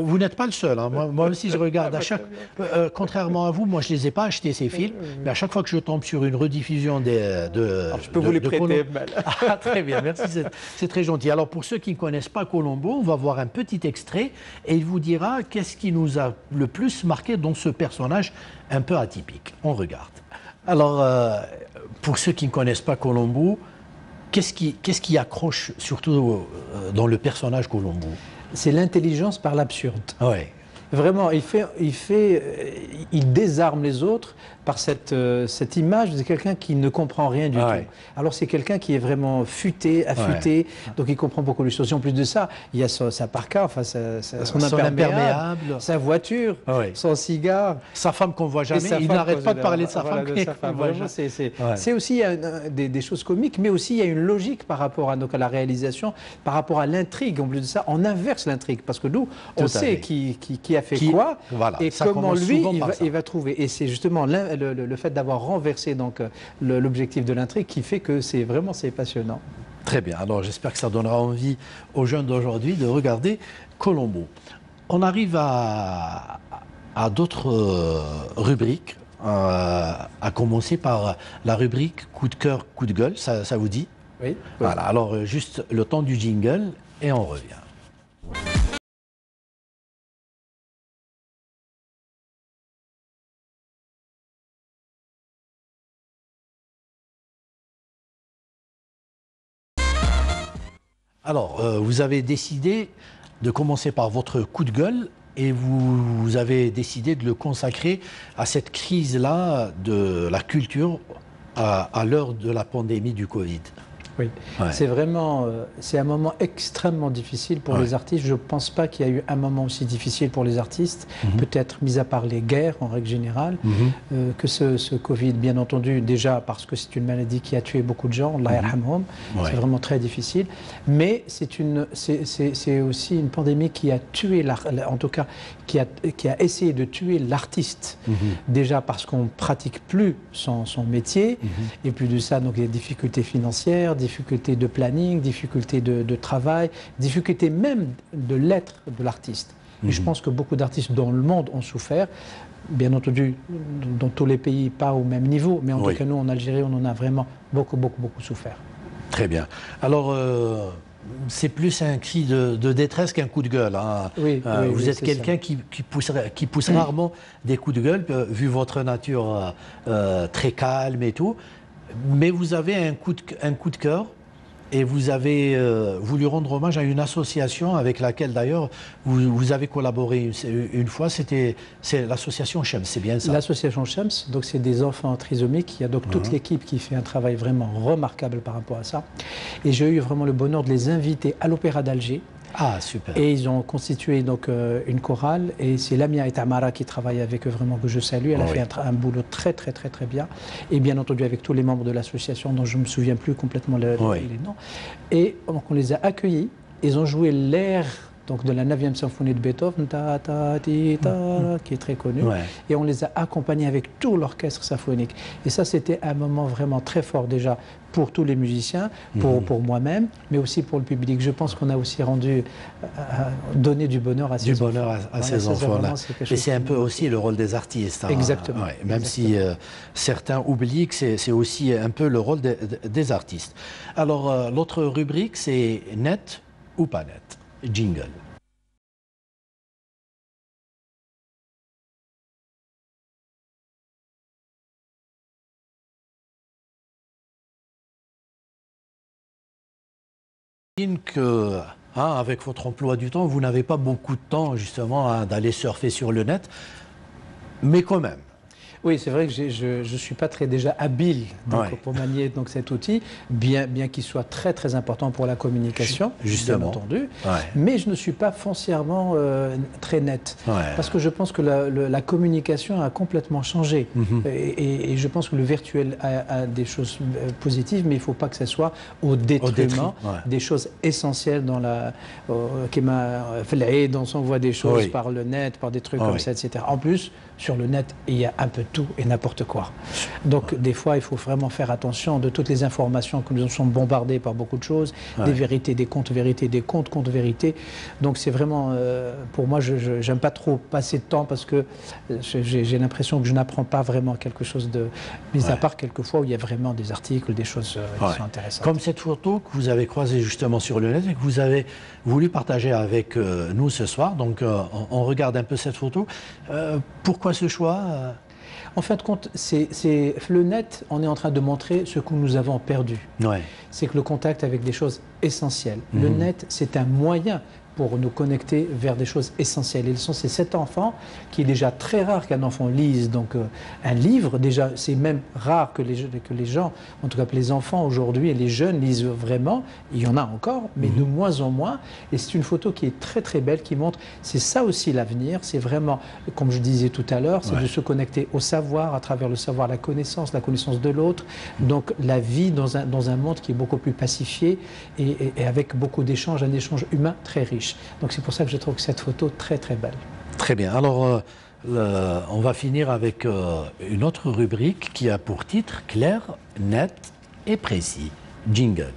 vous n'êtes pas le seul. Hein. Moi aussi, je regarde à chaque... contrairement à vous, moi, je ne les ai pas achetés, ces films, mais à chaque fois que je tombe sur une rediffusion je peux vous les prêter. Ah, très bien, merci, c'est très gentil. Alors, pour ceux qui ne connaissent pas Colombo, on va voir un petit extrait et il vous dira qu'est-ce qui nous a le plus marqué dans ce personnage un peu atypique. On regarde. Alors, pour ceux qui ne connaissent pas Colombo, qu'est-ce qui accroche surtout dans le personnage Colombo? C'est l'intelligence par l'absurde. Ouais. Vraiment, il désarme les autres par cette image de quelqu'un qui ne comprend rien du tout. Alors c'est quelqu'un qui est vraiment futé, affûté, donc il comprend beaucoup les choses. Et en plus de ça, il y a sa parka, enfin son imperméable, sa voiture, son cigare. Sa femme qu'on ne voit jamais, il n'arrête pas de parler de sa femme. C'est aussi des choses comiques, mais aussi il y a une logique par rapport à la réalisation, par rapport à l'intrigue. En plus de ça, on inverse l'intrigue, parce que nous, on sait qui a fait quoi, et comment lui, il va trouver. Et c'est justement le fait d'avoir renversé l'objectif de l'intrigue qui fait que c'est passionnant. Très bien, alors j'espère que ça donnera envie aux jeunes d'aujourd'hui de regarder Colombo. On arrive à d'autres rubriques, à commencer par la rubrique coup de cœur, coup de gueule, ça vous dit? Oui. Voilà, alors juste le temps du jingle et on revient. Alors, vous avez décidé de commencer par votre coup de gueule et vous avez décidé de le consacrer à cette crise-là de la culture à l'heure de la pandémie du Covid. Oui, c'est vraiment, c'est un moment extrêmement difficile pour les artistes. Je ne pense pas qu'il y a eu un moment aussi difficile pour les artistes, peut-être mis à part les guerres en règle générale, que ce Covid, bien entendu, déjà parce que c'est une maladie qui a tué beaucoup de gens, Allah yarhamhum, c'est vraiment très difficile, mais c'est aussi une pandémie qui a tué, en tout cas, qui a essayé de tuer l'artiste, déjà parce qu'on ne pratique plus son métier, et puis de ça, donc il y a des difficultés financières, difficultés de planning, difficultés de travail, difficultés même de l'être de l'artiste. Et je pense que beaucoup d'artistes dans le monde ont souffert. Bien entendu, dans tous les pays, pas au même niveau, mais en tout cas, nous, en Algérie, on en a vraiment beaucoup souffert. Très bien. Alors, c'est plus un cri de détresse qu'un coup de gueule. Hein. Vous êtes quelqu'un qui pousse rarement des coups de gueule, vu votre nature très calme et tout. Mais vous avez un coup de cœur et vous avez voulu rendre hommage à une association avec laquelle d'ailleurs vous avez collaboré une fois, c'est l'association Shems, c'est bien ça? L'association Shems, donc c'est des enfants trisomiques, il y a donc toute l'équipe qui fait un travail vraiment remarquable par rapport à ça. Et j'ai eu vraiment le bonheur de les inviter à l'Opéra d'Alger. Ah, super. Et ils ont constitué donc une chorale et c'est Lamia et Tamara qui travaillent avec eux vraiment, que je salue. Elle a fait un boulot très bien. Et bien entendu avec tous les membres de l'association dont je ne me souviens plus complètement les noms. Et donc on les a accueillis, ils ont joué l'air donc de la 9e symphonie de Beethoven, qui est très connue, et on les a accompagnés avec tout l'orchestre symphonique. Et ça, c'était un moment vraiment très fort déjà pour tous les musiciens, pour moi-même, mais aussi pour le public. Je pense qu'on a aussi donné du bonheur à ces enfants-là. Et c'est un peu aussi le rôle des artistes. Hein. Exactement. Même si certains oublient que c'est aussi un peu le rôle des artistes. Alors, l'autre rubrique, c'est net ou pas net. Jingle. Que, avec votre emploi du temps, vous n'avez pas beaucoup de temps justement d'aller surfer sur le net, mais quand même. Oui, c'est vrai que je ne suis pas déjà habile pour manier cet outil, bien qu'il soit très important pour la communication, bien entendu, mais je ne suis pas foncièrement très net, parce que je pense que la communication a complètement changé, et je pense que le virtuel a des choses positives, mais il ne faut pas que ce soit au détriment des choses essentielles dans on voit des choses par le net, par des trucs comme ça, etc. En plus, sur le net, il y a un peu de tout et n'importe quoi. Donc des fois, il faut vraiment faire attention de toutes les informations que nous sommes bombardés par beaucoup de choses, des vérités, des contre-vérités, des contre-vérités. Donc c'est vraiment, pour moi, je n'aime pas trop passer de temps parce que j'ai l'impression que je n'apprends pas vraiment quelque chose de... mis à part quelquefois où il y a vraiment des articles, des choses qui sont intéressantes. Comme cette photo que vous avez croisée justement sur le net et que vous avez voulu partager avec nous ce soir. Donc on regarde un peu cette photo. Pourquoi ce choix En fin de compte, c'est le net, on est en train de montrer ce que nous avons perdu. C'est que le contact avec des choses essentielles. Le net, c'est un moyen pour nous connecter vers des choses essentielles. Et c'est cet enfant qui est déjà très rare qu'un enfant lise donc un livre. Déjà, c'est même rare que les gens, en tout cas que les enfants aujourd'hui et les jeunes lisent vraiment. Il y en a encore, mais de moins en moins. Et c'est une photo qui est très très belle, qui montre, c'est ça aussi l'avenir. C'est vraiment, comme je disais tout à l'heure, c'est de se connecter au savoir, à travers le savoir, la connaissance de l'autre. Donc la vie dans un monde qui est beaucoup plus pacifié et avec beaucoup d'échanges, un échange humain très riche. Donc c'est pour ça que je trouve cette photo très très belle. Très bien. Alors on va finir avec une autre rubrique qui a pour titre clair, net et précis. Jingle.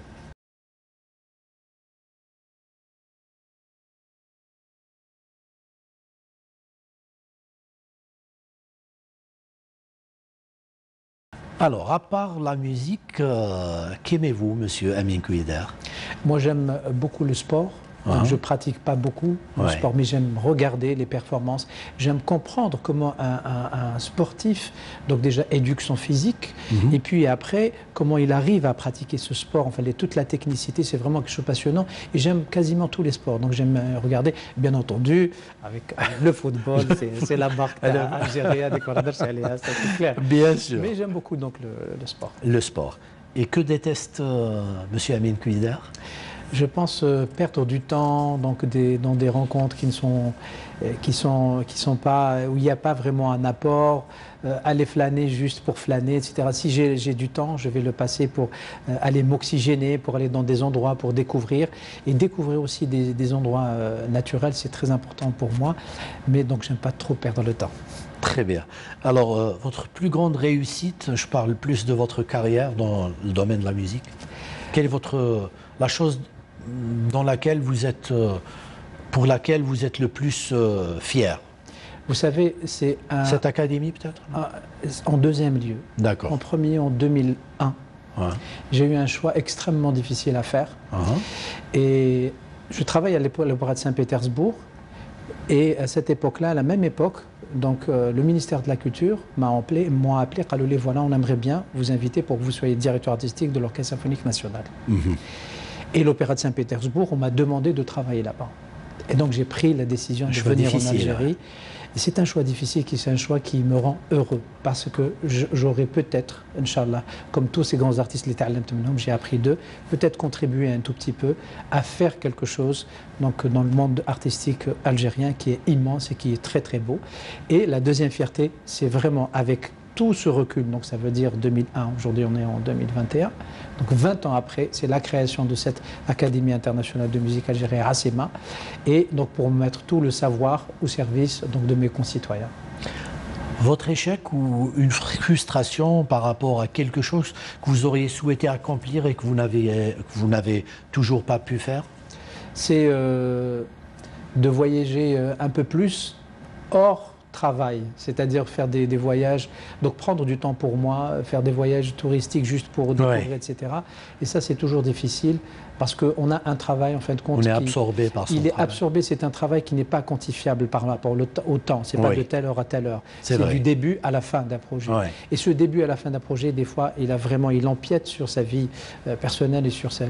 Alors, à part la musique, qu'aimez-vous, monsieur Amin Kouider? Moi, j'aime beaucoup le sport. Je ne pratique pas beaucoup le sport, mais j'aime regarder les performances. J'aime comprendre comment un sportif, donc déjà, éduque son physique. Et puis après, comment il arrive à pratiquer ce sport. Enfin, toute la technicité, c'est vraiment quelque chose de passionnant. Et j'aime quasiment tous les sports. Donc j'aime regarder, bien entendu, avec le football, c'est la marque algérienne des corridors, c'est clair. Bien sûr. Mais j'aime beaucoup donc le sport. Le sport. Et que déteste monsieur Amin Kouider? Je pense perdre du temps donc dans des rencontres qui sont pas, où il n'y a pas vraiment un apport, aller flâner juste pour flâner, etc. Si j'ai du temps, je vais le passer pour aller m'oxygéner, pour aller dans des endroits, pour découvrir. Et découvrir aussi des endroits naturels, c'est très important pour moi. Mais donc, je n'aime pas trop perdre le temps. Très bien. Alors, votre plus grande réussite, je parle plus de votre carrière dans le domaine de la musique. Quelle est la chose dans laquelle vous êtes, pour laquelle vous êtes le plus fier? Vous savez, c'est cette académie peut-être? En deuxième lieu. D'accord. En premier, en 2001. J'ai eu un choix extrêmement difficile à faire. Et je travaille à l'Opéra de Saint-Pétersbourg. Et à cette époque-là, à la même époque, donc le ministère de la Culture m'a appelé, voilà, on aimerait bien vous inviter pour que vous soyez directeur artistique de l'Orchestre symphonique national. Et l'Opéra de Saint-Pétersbourg, on m'a demandé de travailler là-bas. Et donc j'ai pris la décision de venir en Algérie. Et c'est un choix difficile, c'est un choix qui me rend heureux. Parce que j'aurais peut-être, Inch'Allah, comme tous ces grands artistes, j'ai appris d'eux, peut-être contribué un tout petit peu à faire quelque chose donc, dans le monde artistique algérien qui est immense et qui est très très beau. Et la deuxième fierté, c'est vraiment avec tout ce recul, donc ça veut dire 2001, aujourd'hui on est en 2021, donc 20 ans après, c'est la création de cette Académie internationale de musique algérienne, ACEMA, et donc pour mettre tout le savoir au service donc, de mes concitoyens. Votre échec ou une frustration par rapport à quelque chose que vous auriez souhaité accomplir et que vous n'avez toujours pas pu faire? C'est de voyager un peu plus hors travail, c'est-à-dire faire des voyages, donc prendre du temps pour moi, faire des voyages touristiques juste pour découvrir, etc. Et ça, c'est toujours difficile parce qu'on a un travail, en fin de compte, on est absorbé par son travail. Il est absorbé, c'est un travail qui n'est pas quantifiable par rapport au temps, c'est pas de telle heure à telle heure, c'est du début à la fin d'un projet. Et ce début à la fin d'un projet, des fois, il empiète sur sa vie personnelle et sur ses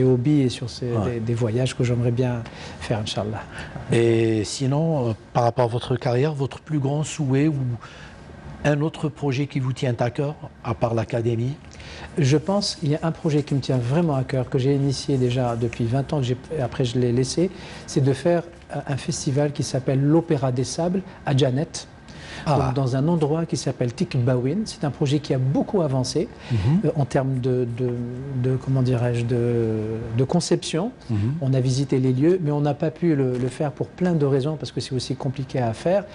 hobbies et sur des voyages que j'aimerais bien faire, Inch'Allah. Et sinon, par rapport à votre carrière, votre plus grand souhait ou un autre projet qui vous tient à cœur, à part l'Académie? Je pense qu'il y a un projet qui me tient vraiment à cœur, que j'ai initié déjà depuis 20 ans, après je l'ai laissé, c'est de faire un festival qui s'appelle l'Opéra des Sables à Janet. donc dans un endroit qui s'appelle Tikbawin. C'est un projet qui a beaucoup avancé en termes comment dirais-je, de conception. On a visité les lieux, mais on n'a pas pu le faire pour plein de raisons, parce que c'est aussi compliqué à faire.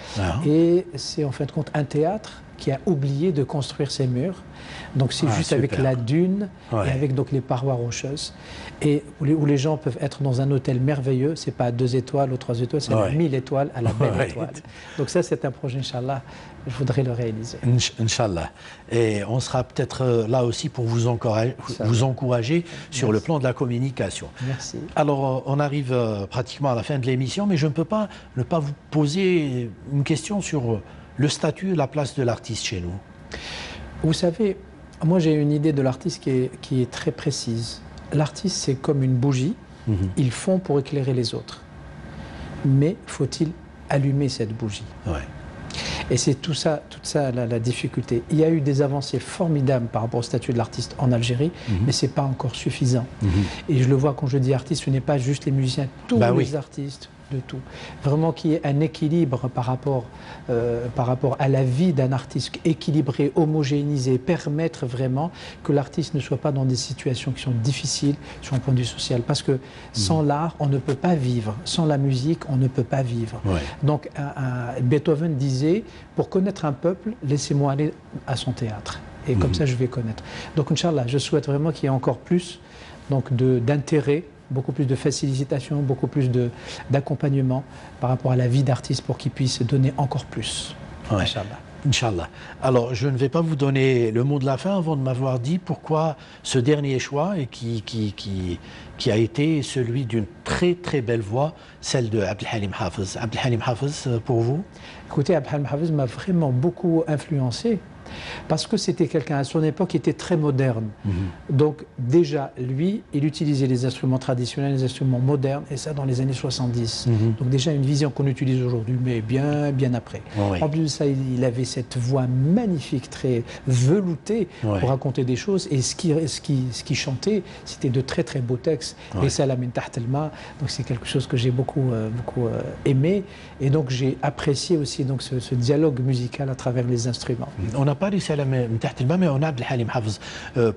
Et c'est en fin de compte un théâtre qui a oublié de construire ses murs. Donc c'est juste super. Avec la dune et avec donc les parois rocheuses. Et où les gens peuvent être dans un hôtel merveilleux. C'est pas 2 étoiles ou 3 étoiles, c'est 1000 étoiles à la belle étoile. Donc ça, c'est un projet, Inch'Allah, je voudrais le réaliser. Inch'Allah. Et on sera peut-être là aussi pour vous encourager sur le plan de la communication. Merci. Alors, on arrive pratiquement à la fin de l'émission, mais je ne peux pas ne pas vous poser une question sur le statut et la place de l'artiste chez nous. Vous savez, moi j'ai une idée de l'artiste qui est très précise. L'artiste, c'est comme une bougie. Ils font pour éclairer les autres. Mais faut-il allumer cette bougie? Et c'est toute ça la difficulté. Il y a eu des avancées formidables par rapport au statut de l'artiste en Algérie, mais ce n'est pas encore suffisant. Et je le vois quand je dis artiste, ce n'est pas juste les musiciens, tous les artistes. De tout. Vraiment qu'il y ait un équilibre par rapport à la vie d'un artiste équilibré, homogénéisé, permettre vraiment que l'artiste ne soit pas dans des situations qui sont difficiles sur un point de vue social. Parce que sans l'art, on ne peut pas vivre. Sans la musique, on ne peut pas vivre. Donc Beethoven disait, pour connaître un peuple, laissez-moi aller à son théâtre. Et comme ça, je vais connaître. Donc, Inch'Allah, je souhaite vraiment qu'il y ait encore plus d'intérêt, beaucoup plus de facilitation, beaucoup plus d'accompagnement par rapport à la vie d'artiste pour qu'ils puissent donner encore plus. Inch'Allah. Inch'Allah. Alors, je ne vais pas vous donner le mot de la fin avant de m'avoir dit pourquoi ce dernier choix et qui a été celui d'une très très belle voix, celle de Abdelhalim Hafez. Abdelhalim Hafez, pour vous? Écoutez, Abdelhalim Hafez m'a vraiment beaucoup influencé. Parce que c'était quelqu'un à son époque qui était très moderne. Donc déjà, lui, il utilisait les instruments traditionnels, les instruments modernes, et ça dans les années 70. Donc déjà une vision qu'on utilise aujourd'hui, mais bien après. En plus de ça, il avait cette voix magnifique, très veloutée pour raconter des choses. Et ce qu'il chantait, c'était de très très beaux textes. Et ça, la min taht al-ma, donc c'est quelque chose que j'ai beaucoup aimé. Et donc j'ai apprécié aussi donc, ce dialogue musical à travers les instruments. On n'a pas laissé la main, mais on a Abdelhalim Hafez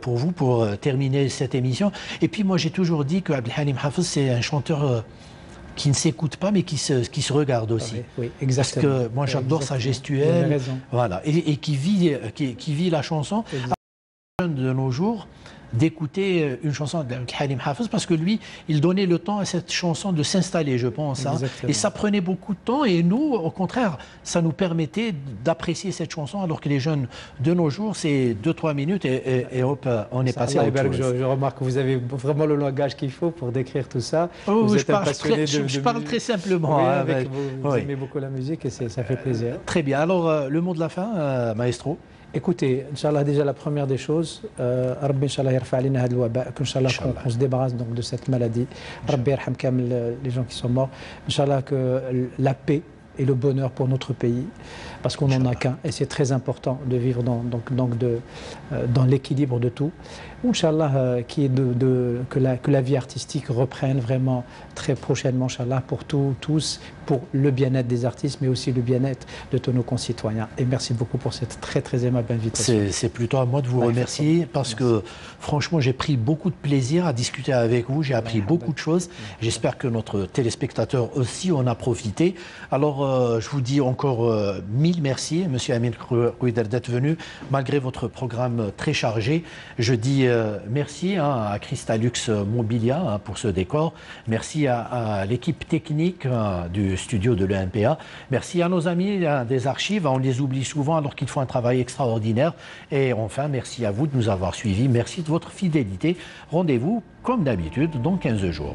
pour vous, pour terminer cette émission. Et puis moi j'ai toujours dit que Abdelhalim Hafez c'est un chanteur qui ne s'écoute pas mais qui se regarde aussi. Oui, exactement. Parce que moi j'adore sa gestuelle, voilà, et qui vit la chanson. De nos jours, d'écouter une chanson d'Abdelhalim Hafez, parce que lui, il donnait le temps à cette chanson de s'installer, je pense. Et ça prenait beaucoup de temps, et nous, au contraire, ça nous permettait d'apprécier cette chanson, alors que les jeunes de nos jours, c'est 2-3 minutes et hop, on est passé à autre chose. Je remarque que vous avez vraiment le langage qu'il faut pour décrire tout ça. Je parle très simplement. Vous aimez beaucoup la musique et ça fait plaisir. Très bien. Alors, le mot de la fin, maestro? Écoutez, Inch'Allah, déjà la première des choses, Rabbi Inch'Allah yarfa alina had al-waba, qu'Inch'Allah qu'on se débarrasse donc de cette maladie. Rabbi yarham kamel les gens qui sont morts. Inch'Allah que la paix et le bonheur pour notre pays, parce qu'on n'en a qu'un, et c'est très important de vivre dans l'équilibre de tout. Inch'Allah, que la vie artistique reprenne vraiment très prochainement, Inch'Allah, pour tous, pour le bien-être des artistes, mais aussi le bien-être de tous nos concitoyens. Et merci beaucoup pour cette très très aimable invitation. C'est plutôt à moi de vous remercier, parce que franchement, j'ai pris beaucoup de plaisir à discuter avec vous, j'ai appris beaucoup de choses. J'espère que notre téléspectateur aussi en a profité. Alors, je vous dis encore 1000 merci, Monsieur Amine Kouider, d'être venu, malgré votre programme très chargé. Je dis merci à Crystalux Mobilia pour ce décor. Merci à l'équipe technique du studio de l'EMPA. Merci à nos amis des archives. On les oublie souvent alors qu'ils font un travail extraordinaire. Et enfin, merci à vous de nous avoir suivis. Merci de votre fidélité. Rendez-vous, comme d'habitude, dans 15 jours.